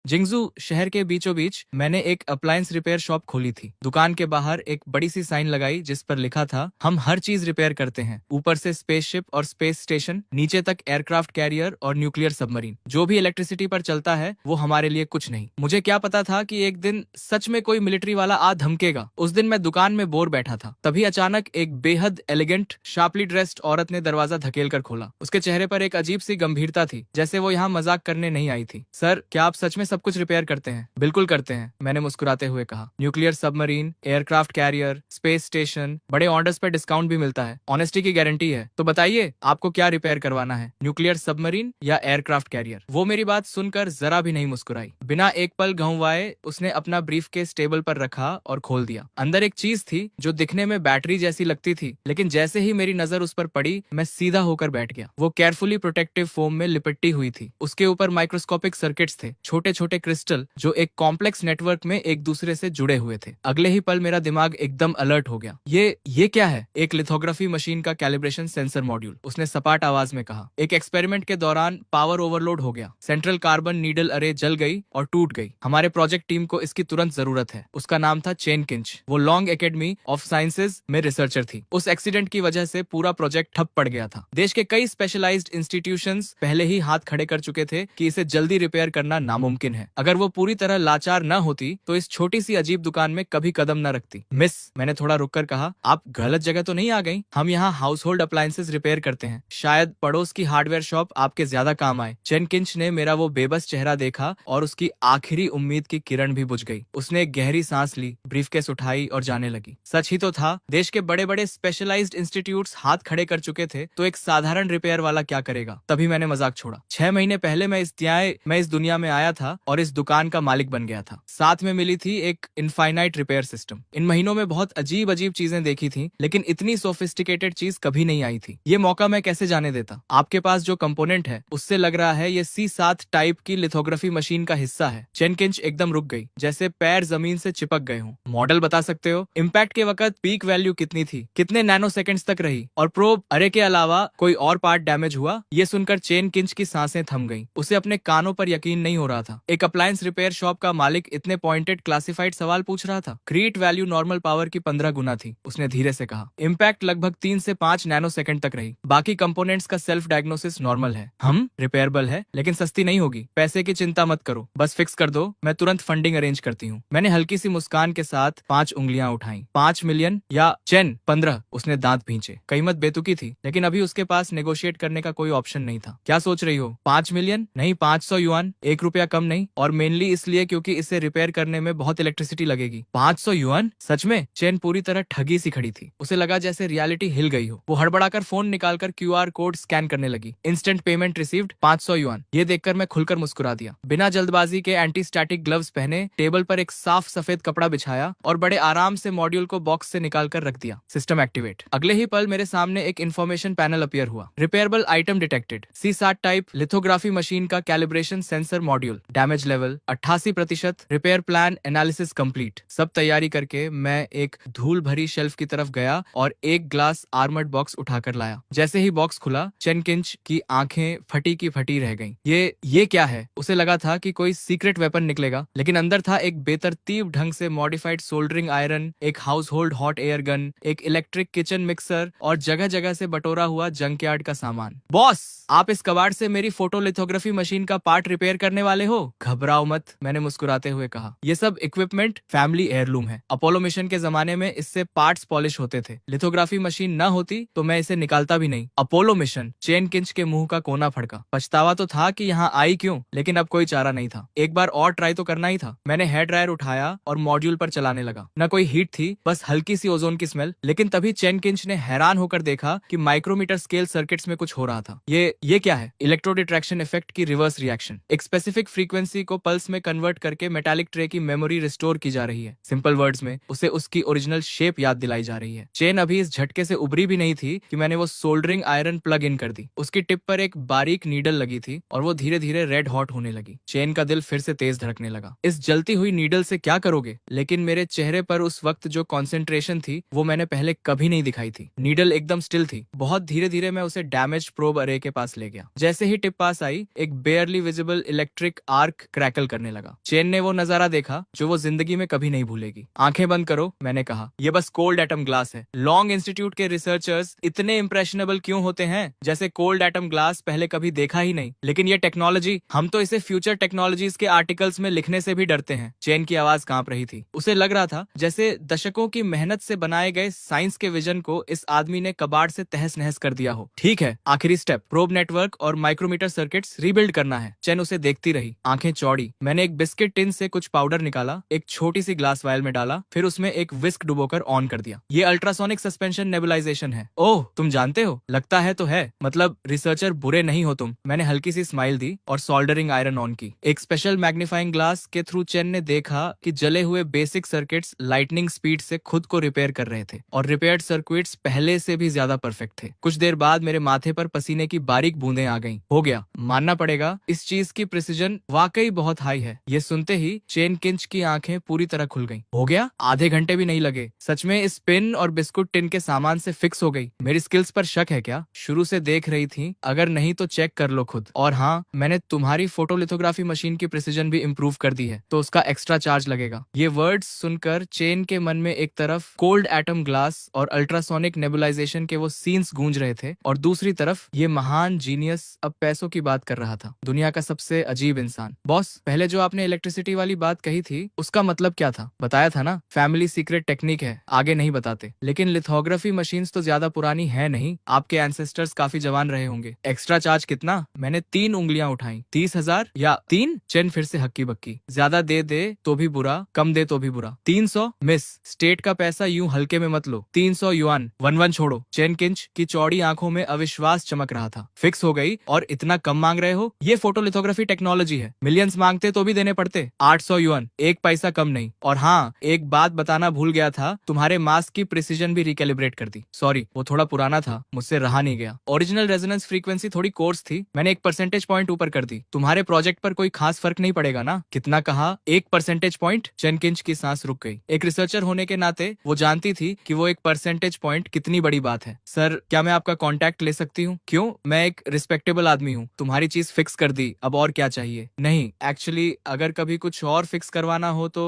Jingzhou शहर के बीचों बीच मैंने एक अप्लायंस रिपेयर शॉप खोली थी। दुकान के बाहर एक बड़ी सी साइन लगाई जिस पर लिखा था, हम हर चीज रिपेयर करते हैं, ऊपर से स्पेसशिप और स्पेस स्टेशन, नीचे तक एयरक्राफ्ट कैरियर और न्यूक्लियर सबमरीन। जो भी इलेक्ट्रिसिटी पर चलता है वो हमारे लिए कुछ नहीं। मुझे क्या पता था कि एक दिन सच में कोई मिलिट्री वाला आ धमकेगा। उस दिन मैं दुकान में बोर बैठा था, तभी अचानक एक बेहद एलिगेंट शार्पली ड्रेस्ड औरत ने दरवाजा धकेल कर खोला। उसके चेहरे पर एक अजीब सी गंभीरता थी, जैसे वो यहाँ मजाक करने नहीं आई थी। सर, क्या आप सच में सब कुछ रिपेयर करते हैं? बिल्कुल करते हैं, मैंने मुस्कुराते हुए कहा। Nuclear submarine, aircraft carrier, space station, बड़े ऑर्डर्स पर डिस्काउंट भी मिलता है। ऑनेस्टी की गारंटी है। तो बताइए, आपको क्या रिपेयर करवाना है, न्यूक्लियर सबमरीन या एयरक्राफ्ट कैरियर? वो मेरी बात सुनकर जरा भी नहीं मुस्कुराई। बिना एक पल घुमाए उसने अपना ब्रीफकेस टेबल पर रखा और खोल दिया। अंदर एक चीज थी जो दिखने में बैटरी जैसी लगती थी, लेकिन जैसे ही मेरी नजर उस पर पड़ी मैं सीधा होकर बैठ गया। वो केयरफुली प्रोटेक्टिव फोम में लिपटी हुई थी। उसके ऊपर माइक्रोस्कोपिक सर्किट्स थे, छोटे छोटे क्रिस्टल जो एक कॉम्प्लेक्स नेटवर्क में एक दूसरे से जुड़े हुए थे। अगले ही पल मेरा दिमाग एकदम अलर्ट हो गया। ये क्या है? एक लिथोग्राफी मशीन का कैलिब्रेशन सेंसर मॉड्यूल, उसने सपाट आवाज में कहा। एक एक्सपेरिमेंट के दौरान पावर ओवरलोड हो गया, सेंट्रल कार्बन नीडल अरे जल गई और टूट गई। हमारे प्रोजेक्ट टीम को इसकी तुरंत जरूरत है। उसका नाम था चेन किंच। वो लॉन्ग एकेडमी ऑफ साइंसेज में रिसर्चर थी। उस एक्सीडेंट की वजह से पूरा प्रोजेक्ट ठप पड़ गया था। देश के कई स्पेशलाइज्ड इंस्टीट्यूशंस पहले ही हाथ खड़े कर चुके थे कि इसे जल्दी रिपेयर करना नामुमकिन है। अगर वो पूरी तरह लाचार न होती तो इस छोटी सी अजीब दुकान में कभी कदम न रखती। मिस, मैंने थोड़ा रुककर कहा, आप गलत जगह तो नहीं आ गई? हम यहाँ हाउस होल्ड अप्लायंसेज रिपेयर करते हैं। शायद पड़ोस की हार्डवेयर शॉप आपके ज्यादा काम आए। चेन किंच ने मेरा वो बेबस चेहरा देखा और उसकी आखिरी उम्मीद की किरण भी बुझ गई। उसने एक गहरी सांस ली, ब्रीफकेस उठाई और जाने लगी। सच ही तो था, देश के बड़े बड़े स्पेशलाइज्ड इंस्टीट्यूट्स हाथ खड़े कर चुके थे, तो एक साधारण रिपेयर वाला क्या करेगा? तभी मैंने मजाक छोड़ा। 6 महीने पहले मैं इस दुनिया में आया था और इस दुकान का मालिक बन गया था। साथ में मिली थी एक इनफाइनाइट रिपेयर सिस्टम। इन महीनों में बहुत अजीब अजीब चीजें देखी थी, लेकिन इतनी सोफिस्टिकेटेड चीज कभी नहीं आई थी। ये मौका मैं कैसे जाने देता? आपके पास जो कंपोनेंट है उससे लग रहा है ये C7 टाइप की लिथोग्राफी मशीन का हिस्सा है। चेन किंच एकदम रुक गई, जैसे पैर जमीन से चिपक गए हों। मॉडल बता सकते हो? इम्पैक्ट के वक्त पीक वैल्यू कितनी थी, कितने नैनो सेकंड्स तक रही, और प्रोब अरे के अलावा कोई और पार्ट डैमेज हुआ? ये सुनकर चेन किंच की सांसें थम गईं। उसे अपने कानों पर यकीन नहीं हो रहा था। एक अप्लायंस रिपेयर शॉप का मालिक इतने पॉइंटेड क्लासिफाइड सवाल पूछ रहा था। क्रीट वैल्यू नॉर्मल पावर की 15 गुना थी, उसने धीरे से कहा। इम्पैक्ट लगभग 3 से 5 नैनो सेकंड तक रही। बाकी कंपोनेंट्स का सेल्फ डायग्नोसिस नॉर्मल है। हम रिपेयरेबल है, लेकिन सस्ती नहीं होगी। पैसे की चिंता मत करो, बस फिक्स कर दो, मैं तुरंत फंडिंग अरेंज करती हूँ। मैंने हल्की सी मुस्कान के साथ 5 उंगलियां उठाई। 5 मिलियन या चेन 15? उसने दांत भींचे। कीमत बेतुकी थी, लेकिन अभी उसके पास नेगोशिएट करने का कोई ऑप्शन नहीं था। क्या सोच रही हो? 5 मिलियन नहीं, 500 युआन, 1 रुपया कम नहीं। और मेनली इसलिए क्योंकि इसे रिपेयर करने में बहुत इलेक्ट्रिसिटी लगेगी। 500 युआन? सच में? चेन पूरी तरह ठगी सी खड़ी थी। उसे लगा जैसे रियलिटी हिल गई हो। वो हड़बड़ाकर फोन निकालकर QR कोड स्कैन करने लगी। Instant payment received, 500 yuan. ये देखकर मैं खुलकर मुस्कुरा दिया। बिना जल्दबाजी के एंटी स्टैटिक ग्लव्स पहने, टेबल पर एक साफ सफेद कपड़ा बिछाया और बड़े आराम से मॉड्यूल को बॉक्स से निकाल कर रख दिया। System activate. अगले ही पल मेरे सामने एक इन्फॉर्मेशन पैनल अपीयर हुआ। Repairable item detected. C7 type lithography machine का calibration sensor module, damage level 88%, repair plan analysis complete. सब तैयारी करके मैं एक धूल भरी शेल्फ की तरफ गया और एक ग्लास आर्मर्ड बॉक्स उठाकर लाया। जैसे ही बॉक्स खुला, चेन किंच की आंखें फटी की फटी रह गईं। ये क्या है? उसे लगा था कि कोई सीक्रेट वेपन निकलेगा, लेकिन अंदर था एक बेतरतीब ढंग से मॉडिफाइड सोल्डरिंग आयरन, एक house hold hot air gun, एक इलेक्ट्रिक किचन मिक्सर और जगह जगह से बटोरा हुआ जंकयार्ड का सामान। बॉस, आप इस कबाड़ से मेरी फोटोलिथोग्राफी मशीन का पार्ट रिपेयर करने वाले हो? घबराओ मत, मैंने मुस्कुराते हुए कहा। ये सब इक्विपमेंट फैमिली एयरलूम है। अपोलो मिशन के जमाने में इससे पार्ट्स पॉलिश होते थे। लिथोग्राफी मशीन न होती तो मैं इसे निकालता भी नहीं। Apollo mission? चेन किंच के मुंह का कोना फड़का। पछतावा तो था कि यहाँ आई क्यों, लेकिन अब कोई चारा नहीं था। एक बार और ट्राई तो करना ही था। मैंने हेयर ड्रायर उठाया और मॉड्यूल पर चलाने लगा। न कोई हीट थी, बस हल्की सी ओजोन की स्मेल। लेकिन तभी चेन किंच ने हैरान होकर देखा कि माइक्रोमीटर स्केल सर्किट्स में कुछ हो रहा था। ये क्या है? इलेक्ट्रो डिट्रैक्शन इफेक्ट की रिवर्स रिएक्शन। एक स्पेसिफिक फ्रीक्वेंसी को पल्स में कन्वर्ट करके मेटालिक प्लास्टिक ट्रे की मेमोरी रिस्टोर की जा रही है। सिंपल वर्ड्स में उसे उसकी ओरिजिनल शेप याद दिलाई जा रही है। चेन अभी इस झटके से उभरी भी नहीं थी कि मैंने वो सोल्डरिंग आयरन प्लग इन कर दी। उसकी टिप पर एक बारीक नीडल लगी थी और वो धीरे धीरे रेड हॉट होने लगी। चेन का दिल फिर से तेज धड़कने लगा। इस जलती हुई नीडल से क्या करोगे? लेकिन मेरे चेहरे पर उस वक्त जो कॉन्सेंट्रेशन थी वो मैंने पहले कभी नहीं दिखाई थी। नीडल एकदम स्टिल थी। बहुत धीरे धीरे मैं उसे डैमेज प्रोब अरे के पास ले गया। जैसे ही टिप पास आई, एक बेयरली विजिबल इलेक्ट्रिक आर्क क्रैकल करने लगा। चेन ने वो नजारा देखा जो वो जिंदगी में कभी नहीं भूलेगी। आंखें बंद करो, मैंने कहा। ये बस कोल्ड एटम ग्लास है। लॉन्ग इंस्टीट्यूट के रिसर्चर्स इतने इंप्रेशनेबल क्यों होते हैं, जैसे कोल्ड एटम ग्लास पहले कभी देखा ही नहीं। लेकिन ये टेक्नोलॉजी, हम तो इसे फ्यूचर टेक्नोलॉजीज के आर्टिकल्स में लिखने से भी डरते हैं। चेन की आवाज कांप रही थी। उसे लग रहा था जैसे दशकों की मेहनत से बनाए गए साइंस के विजन को इस आदमी ने कबाड़ से तहस नहस कर दिया हो। ठीक है, आखिरी स्टेप, प्रोब नेटवर्क और माइक्रोमीटर सर्किट्स रीबिल्ड करना है। चेन उसे देखती रही, आंखें चौड़ी। मैंने एक बिस्किट टिन से कुछ पाउडर निकाला, एक छोटी सी ग्लास वायल में डाला, फिर उसमें एक विस्क डुबोकर ऑन कर दिया। ये अल्ट्रासोनिक सस्पेंशन नेबुलाइजेशन है। ओह, तुम जानते हो? लगता है तो है। मतलब रिसर्चर बुरे नहीं हो तुम। मैंने हल्की सी स्माइल दी और सोल्डरिंग आयरन ऑन की। एक स्पेशल मैग्नीफाइंग ग्लास के थ्रू चेन ने देखा कि जले हुए बेसिक सर्किट्स लाइटनिंग स्पीड से खुद को रिपेयर कर रहे थे और रिपेयर्ड सर्किट्स पहले से भी ज्यादा परफेक्ट थे। कुछ देर बाद मेरे माथे पर पसीने की बारीक बूंदें आ गईं। हो गया, मानना पड़ेगा, इस चीज की प्रिसीजन वाकई बहुत हाई है। ये सुनते ही चेन किंच की आंखें पूरी तरह खुल गईं। हो गया? आधे घंटे भी नहीं लगे। सच में इस पिन और बिस्कुट टिन के सामान से फिक्स हो गई। मेरी स्किल्स पर शक है क्या? शुरू से देख रही थी, अगर नहीं तो चेक कर लो खुद। और हाँ, मैंने तुम्हारी फोटोलिथोग्राफी मशीन की प्रिसीजन भी इम्प्रूव कर दी है, तो उसका एक्स्ट्रा चार्ज लगेगा। ये वर्ड्स सुनकर चेन के मन में एक तरफ कोल्ड एटम ग्लास और अल्ट्रासोनिक नेबुलाइजेशन के वो सीन्स गूंज रहे थे और दूसरी तरफ ये महान जीनियस अब पैसों की बात कर रहा था। दुनिया का सबसे अजीब इंसान। बॉस, पहले जो आपने इलेक्ट्रिसिटी वाली बात कही थी उसका मतलब क्या था? बताया था ना, फैमिली सीक्रेट टेक्निक है, आगे नहीं बताते। लेकिन लिथोग्राफी मशीन्स तो ज्यादा पुरानी है नहीं, आपके एंसेस्टर्स काफी जवान रहे होंगे। एक्स्ट्रा चार्ज कितना? मैंने 3 उंगलियां उठाई। 30,000 या 3? चेन फिर से हक्की बक्की। ज्यादा दे दे तो भी बुरा, कम दे तो भी बुरा। 300? मिस, स्टेट का पैसा यूं हल्के में मत लो। 300 युआन, 1-1 छोड़ो। चेन किंच की चौड़ी आंखों में अविश्वास चमक रहा था। फिक्स हो गई? और इतना कम मांग रहे हो? ये फोटोलिथोग्राफी टेक्नोलॉजी है, मिलियंस मांगते तो भी देने पड़ते। 800 युआन, 1 पैसा कम नहीं। और हाँ, एक बात बताना भूल गया था, तुम्हारे मास्क की प्रिसीजन भी रिकैलिब्रेट कर दी। सॉरी, वो थोड़ा पुराना था, मुझसे रहा नहीं गया। ओरिजिनल रेजोनेंस फ्रीक्वेंसी थोड़ी कोर्स थी, मैंने 1 परसेंटेज पॉइंट ऊपर कर दी। तुम्हारे प्रोजेक्ट पर कोई खास फर्क नहीं पड़ेगा ना? कितना कहा? 1 परसेंटेज पॉइंट? चेन किंच की सांस रुक गई। एक रिसर्चर होने के नाते वो जानती थी कि वो 1 परसेंटेज पॉइंट कितनी बड़ी बात है। सर, क्या मैं आपका कॉन्टैक्ट ले सकती हूँ? क्यों? मैं एक रिस्पेक्टेबल आदमी हूँ। तुम्हारी चीज फिक्स कर दी, अब और क्या चाहिए? नहीं, एक्चुअली अगर कभी कुछ और फिक्स करवाना हो तो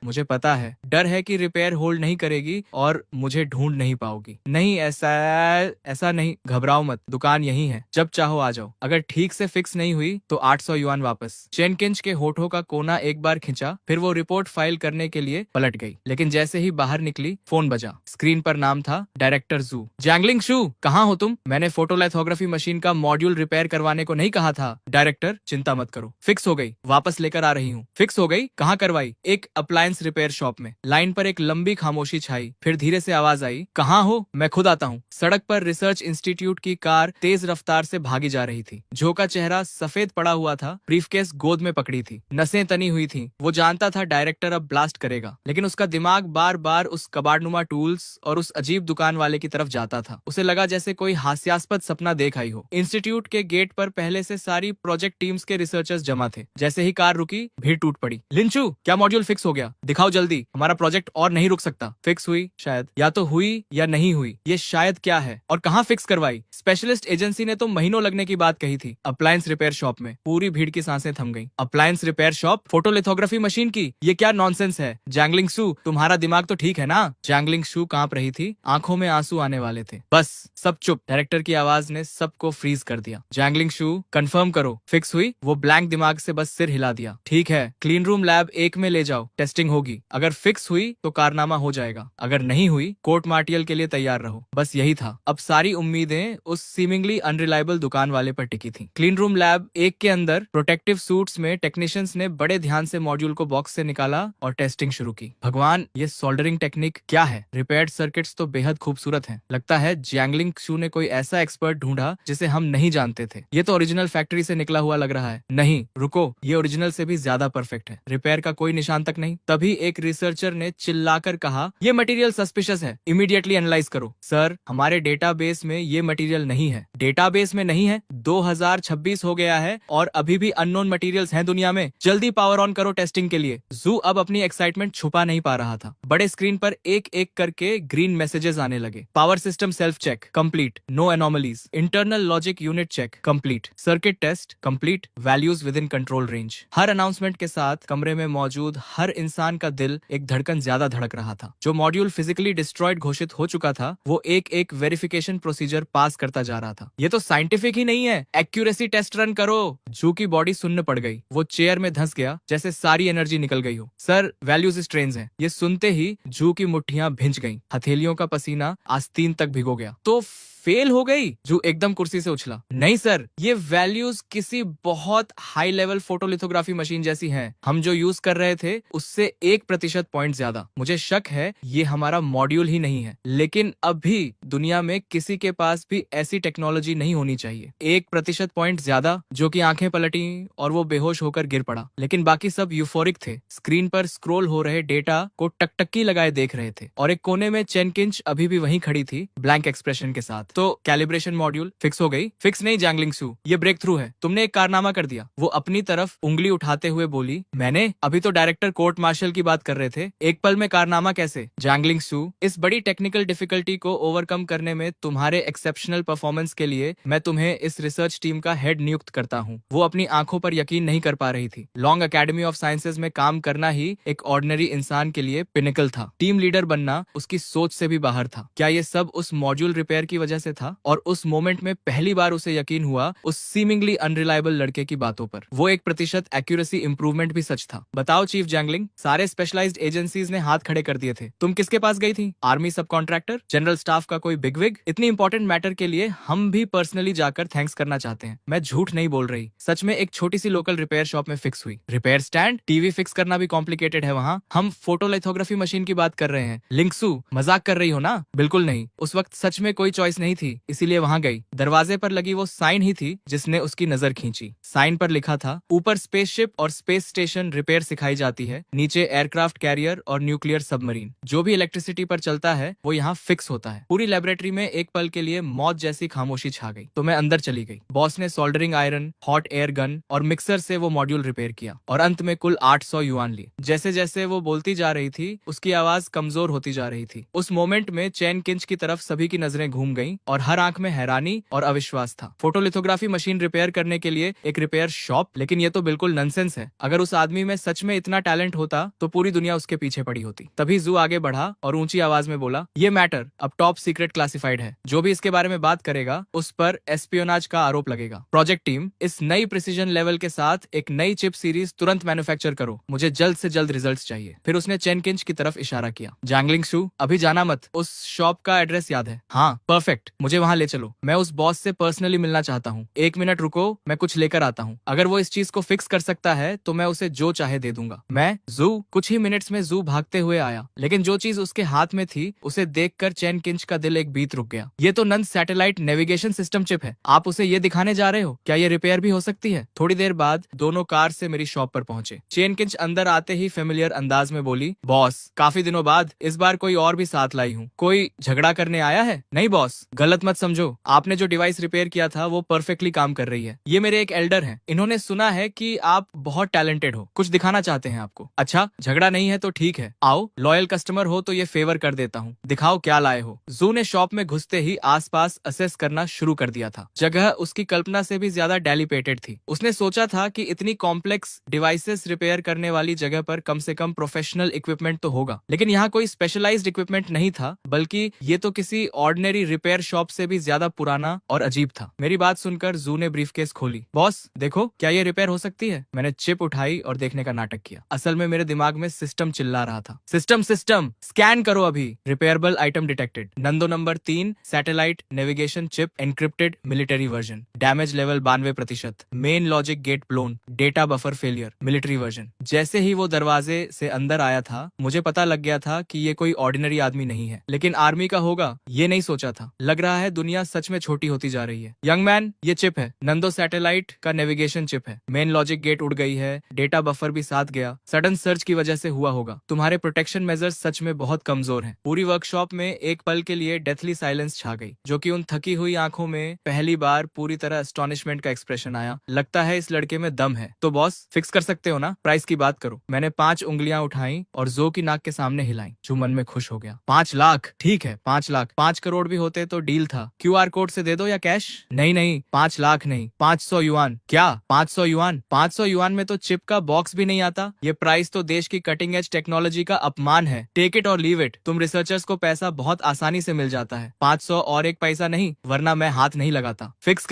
मुझे पता है, डर है कि रिपेयर होल्ड नहीं करेगी और मुझे ढूंढ नहीं पाओगी। नहीं, ऐसा नहीं, घबराओ मत, दुकान यही है, जब चाहो आ जाओ। अगर ठीक से फिक्स नहीं हुई तो 800 युआन वापस। चेन किंच के होठों का कोना एक बार खिंचा, फिर वो रिपोर्ट फाइल करने के लिए पलट गई। लेकिन जैसे ही बाहर निकली, फोन बजा। स्क्रीन पर नाम था डायरेक्टर जू। जैंगलिंग शू, कहाँ हो तुम? मैंने फोटोलिथोग्राफी मशीन का मॉड्यूल रिपेयर करवाने को नहीं कहा था। डायरेक्टर, चिंता मत करो, फिक्स हो गई, वापस लेकर आ रही हूँ। फिक्स हो गई? कहाँ करवाई? एक अप्लायंस रिपेयर शॉप में। लाइन पर एक लंबी खामोशी छाई, फिर धीरे से आवाज आई, कहाँ हो? मैं खुद आता हूँ। सड़क पर रिसर्च इंस्टीट्यूट की कार तेज रफ्तार से भागी जा रही थी। जो का चेहरा सफेद पड़ा हुआ था, ब्रीफकेस गोद में पकड़ी थी, नसें तनी हुई थी। वो जानता था डायरेक्टर अब ब्लास्ट करेगा, लेकिन उसका दिमाग बार बार उस कबाड़नुमा टूल्स और उस अजीब दुकान वाले की तरफ जाता था। उसे लगा जैसे कोई हास्यास्पद सपना देख आई हो। इंस्टीट्यूट के गेट पर पहले से सारी प्रोजेक्ट टीम्स के रिसर्चर्स जमा थे। जैसे ही कार रुकी, भीड़ टूट पड़ी। लिंचू, क्या मॉड्यूल फिक्स हो गया? दिखाओ जल्दी, हमारा प्रोजेक्ट और नहीं रुक सकता। फिक्स हुई? शायद। या तो हुई या नहीं हुई। ये शायद क्या है? और कहाँ फिक्स करवाई? स्पेशलिस्ट एजेंसी ने तो महीनों लगने की बात कही थी। अप्लायंस रिपेयर शॉप में। पूरी भीड़ की सांसें थम गईं। Appliance repair shop photolithography machine की? ये क्या नॉनसेंस है? जैंगलिंग शू, तुम्हारा दिमाग तो ठीक है ना? जैंगलिंग शू कांप रही थी, आंखों में आंसू आने वाले थे। बस, सब चुप। डायरेक्टर की आवाज ने सबको फ्रीज कर दिया। जैंगलिंग शू, कंफर्म करो, फिक्स हुई? वो ब्लैंक दिमाग से बस सिर हिला दिया। ठीक है, क्लीन रूम लैब 1 में ले जाओ, टेस्टिंग होगी। अगर फिक्स हुई तो कारनामा हो जाएगा, अगर नहीं हुई कोर्ट मार्टियल के लिए तैयार रहो। बस यही था। अब सारी उम्मीदें उस सीमिंगली अनरिलायबल दुकान वाले पर टिकी थी। क्लीन रूम लैब 1 के अंदर प्रोटेक्टिव सूट्स में टेक्नीशियंस ने बड़े ध्यान से मॉड्यूल को बॉक्स से निकाला और टेस्टिंग शुरू की। भगवान, ये सोल्डरिंग टेक्निक क्या है? रिपेयर्ड सर्किट्स तो बेहद खूबसूरत हैं। लगता है जैंगलिंग शू ने कोई ऐसा एक्सपर्ट ढूंढा जिसे हम नहीं जानते थे। ये तो ओरिजिनल फैक्ट्री से निकला हुआ लग रहा है। नहीं, रुको, ये ओरिजिनल से भी ज्यादा परफेक्ट परफेक्ट है, रिपेयर का कोई निशान तक नहीं। तभी एक रिसर्चर ने चिल्लाकर कहा, ये मटेरियल सस्पिशियस है, इमीडिएटली एनालाइज करो। सर, हमारे डेटाबेस में ये मटेरियल नहीं है। डेटाबेस में नहीं है? 2026 हो गया है और अभी भी अननोन मटेरियल्स हैं दुनिया में। जल्दी पावर ऑन करो टेस्टिंग के लिए। जू अब अपनी एक्साइटमेंट छुपा नहीं पा रहा था। बड़े स्क्रीन पर एक एक करके ग्रीन मैसेजेस आने लगे। Power system self check complete, no anomalies, internal logic unit check complete, circuit test complete, values within control range. हर अनाउंसमेंट के साथ कमरे में मौजूद हर इंसान का दिल एक धड़कन ज्यादा धड़क रहा था। जो मॉड्यूल फिजिकली डिस्ट्रॉयड घोषित हो चुका था, वो एक एक वेरिफिकेशन प्रोसीजर पास करता जा रहा था। ये तो साइंटिफिक ही नहीं है, एक्यूरेसी टेस्ट रन करो। जू की बॉडी सुन्न पड़ गई। वो चेयर में धंस गया जैसे सारी एनर्जी निकल गई हो। सर, वैल्यूज स्ट्रेन्स हैं। ये सुनते ही जू की मुट्ठियां भिंच गईं। हथेलियों का पसीना आस्तीन तक भिगो गया। तो फेल हो गई? जू एकदम कुर्सी से उछला। नहीं सर, ये वैल्यूज किसी बहुत हाई लेवल फोटोलिथोग्राफी मशीन जैसी हैं। हम जो यूज कर रहे थे उससे 1% पॉइंट ज्यादा। मुझे शक है ये हमारा मॉड्यूल ही नहीं है, लेकिन अभी दुनिया में किसी के पास भी ऐसी टेक्नोलॉजी नहीं होनी चाहिए। 1% पॉइंट ज्यादा। जो कि आंखें पलटी और वो बेहोश होकर गिर पड़ा। लेकिन बाकी सब यूफोरिक थे। स्क्रीन पर स्क्रॉल हो रहे डेटा को टकटकी लगाए देख रहे थे और एक कोने में चेन किंच अभी भी वहीं खड़ी थी, ब्लैंक एक्सप्रेशन के साथ। तो कैलिब्रेशन मॉड्यूल फिक्स हो गई? फिक्स नहीं जैंगलिंग सू, ये ब्रेक थ्रू है। तुमने एक कारनामा कर दिया। वो अपनी तरफ उंगली उठाते हुए बोली। मैंने? अभी तो डायरेक्टर कोर्ट मार्शल की बात कर रहे थे। एक पल में कारनामा कैसे? जैंगलिंग सू, इस बड़ी टेक्निकल डिफिकल्टी को ओवरकम करने में तुम्हारे एक्सेप्शनल परफॉर्मेंस के लिए मैं तुम्हें इस रिसर्च टीम का हेड नियुक्त करता हूँ। वो अपनी आंखों पर यकीन नहीं कर पा रही थी। लॉन्ग अकेडमी ऑफ साइंसेज में काम करना ही एक ऑर्डिनरी इंसान के लिए पिनिकल था। टीम लीडर बनना उसकी सोच से भी बाहर था। क्या ये सब उस मॉड्यूल रिपेयर की वजह से था? और उस मोमेंट में पहली बार उसे यकीन हुआ उस सीमिंगली अनरिलायबल लड़के की बातों पर। वो 1% एक्यूरेसी इंप्रूवमेंट भी सच था। बताओ चीफ जैंगलिंग, सारे स्पेशलाइज्ड एजेंसीज ने हाथ खड़े कर दिए थे। तुम किसके पास गई थी? आर्मी सब कॉन्ट्रैक्टर, जनरल स्टाफ का कोई बिगविग? इतनी इंपॉर्टेंट मैटर के लिए हम भी पर्सनली जाकर थैंक्स करना चाहते हैं। मैं झूठ नहीं बोल रही, सच में एक छोटी सी लोकल रिपेयर शॉप में फिक्स हुई। Repair stand? टीवी फिक्स करना भी कॉम्प्लिकेटेड है वहाँ। हम फोटोलिथोग्राफी मशीन की बात कर रहे हैं। लिंक्सू, मजाक कर रही हो ना? बिल्कुल नहीं। उस वक्त सच में कोई चॉइस नहीं थी, इसीलिए वहां गई। दरवाजे पर लगी वो साइन ही थी जिसने उसकी नजर खींची। साइन पर लिखा था, ऊपर स्पेसशिप और स्पेस स्टेशन रिपेयर सिखाई जाती है, नीचे एयरक्राफ्ट कैरियर और न्यूक्लियर सबमरीन। जो भी इलेक्ट्रिसिटी पर चलता है वो यहाँ फिक्स होता है। पूरी लेबोरेटरी में एक पल के लिए मौत जैसी खामोशी छा गई। तो मैं अंदर चली गई। बॉस ने soldering iron, hot air gun और मिक्सर से वो मॉड्यूल रिपेयर किया और अंत में कुल 800 युआन लिए। जैसे जैसे वो बोलती जा रही थी उसकी आवाज कमजोर होती जा रही थी। उस मोमेंट में चैन किंच की तरफ सभी की नजरें घूम गईं और हर आंख में हैरानी और अविश्वास था। फोटोलिथोग्राफी मशीन रिपेयर करने के लिए एक रिपेयर शॉप? लेकिन ये तो बिल्कुल नॉनसेंस है। अगर उस आदमी में सच में इतना टैलेंट होता तो पूरी दुनिया उसके पीछे पड़ी होती। तभी जू आगे बढ़ा और ऊंची आवाज में बोला, ये मैटर अब टॉप सीक्रेट क्लासिफाइड है। जो भी इसके बारे में बात करेगा उस पर एस्पियोनाज का आरोप लगेगा। प्रोजेक्ट टीम, इस नई प्रिसीजन लेवल के साथ एक नई चिप सीरीज तुरंत मैन्युफैक्चर करो। मुझे जल्द से जल्द रिजल्ट्स चाहिए। फिर उसने चेन किंच की तरफ इशारा किया। जैंगलिंग शू, अभी जाना मत। उस शॉप का एड्रेस याद है? हाँ, परफेक्ट, मुझे वहां ले चलो। मैं उस बॉस से पर्सनली मिलना चाहता हूँ। 1 मिनट रुको, मैं कुछ लेकर आता हूँ। अगर वो इस चीज को फिक्स कर सकता है तो मैं उसे जो चाहे दे दूंगा। मैं? जू? कुछ ही मिनट्स में जू भागते हुए आया, लेकिन जो चीज उसके हाथ में थी उसे देखकर चैन किंच का दिल एक बीत रुक गया। ये तो नन सैटेलाइट नेविगेशन सिस्टम चिप है। आप उसे ये दिखाने जा रहे हो? क्या ये रिपेयर भी हो सकती है? थोड़ी देर बाद दोनों कार से मेरी शॉप पर पहुंचे। चैन किंच अंदर आते ही फेमिलियर अंदाज में बोली, बॉस, काफी दिनों बाद इस बार कोई और भी साथ लाई हूँ। कोई झगड़ा करने आया है? नहीं बॉस, गलत मत समझो। आपने जो डिवाइस रिपेयर किया था वो परफेक्टली काम कर रही है। ये मेरे एक एल्डर हैं। इन्होंने सुना है कि आप बहुत टैलेंटेड हो, कुछ दिखाना चाहते हैं आपको। अच्छा, झगड़ा नहीं है तो ठीक है, आओ, लॉयल कस्टमर हो तो ये फेवर कर देता हूँ। दिखाओ क्या लाए हो। जू ने शॉप में घुसते ही आसपास असेस करना शुरू कर दिया था। जगह उसकी कल्पना से भी ज्यादा डेलिपेटेड थी। उसने सोचा था कि इतनी कॉम्प्लेक्स डिवाइसेस रिपेयर करने वाली जगह पर कम से कम प्रोफेशनल इक्विपमेंट तो होगा, लेकिन यहाँ कोई स्पेशलाइज्ड इक्विपमेंट नहीं था, बल्कि ये तो किसी ऑर्डिनरी रिपेयर शॉप से भी ज्यादा पुराना और अजीब था। मेरी बात सुनकर जू ने ब्रीफकेस खोली। बॉस देखो, क्या ये रिपेयर हो सकती है? मैंने चिप उठाई और देखने का नाटक किया। असल में मेरे दिमाग में सिस्टम चिल्ला रहा था, सिस्टम सिस्टम स्कैन करो अभी। Repairable item detected. नंदो number 3 satellite navigation chip encrypted military version. Damage level 92%। Main logic gate blown. Data buffer failure military version. जैसे ही वो दरवाजे से अंदर आया था मुझे पता लग गया था कि ये कोई ऑर्डिनरी आदमी नहीं है, लेकिन आर्मी का होगा ये नहीं सोचा था। लग रहा है दुनिया सच में छोटी होती जा रही है। यंग मैन, ये चिप है, नंदो सैटेलाइट का नेविगेशन चिप है। मेन लॉजिक गेट उड़ गई है, डेटा बफर भी साथ गया। सडन सर्च की वजह से हुआ होगा। तुम्हारे प्रोटेक्शन मेजर्स सच में बहुत कमजोर हैं। पूरी वर्कशॉप में एक पल के लिए डेथली साइलेंस छा गई, जो कि उन थकी हुई आंखों में पहली बार पूरी तरह एस्टॉनिशमेंट का एक्सप्रेशन आया। लगता है इस लड़के में दम है। तो बॉस, फिक्स कर सकते हो ना? प्राइस की बात करो। मैंने 5 उंगलियां उठाई और जो की नाक के सामने हिलाई, जो मन में खुश हो गया। 5 लाख, ठीक है 5 लाख। 5 करोड़ भी होते तो डील था। QR कोड से दे दो या कैश? नहीं नहीं, 5 लाख नहीं, 500 युआन। क्या 500 युआन? 500 युआन में तो चिप का बॉक्स भी नहीं आता। ये प्राइस तो देश की कटिंग एज टेक्नोलॉजी का अपमान है। टेक इट और लीव इट। तुम रिसर्चर्स को पैसा बहुत आसानी से मिल जाता है। 500 और 1 पैसा नहीं, वरना मैं हाथ नहीं लगाता। फिक्स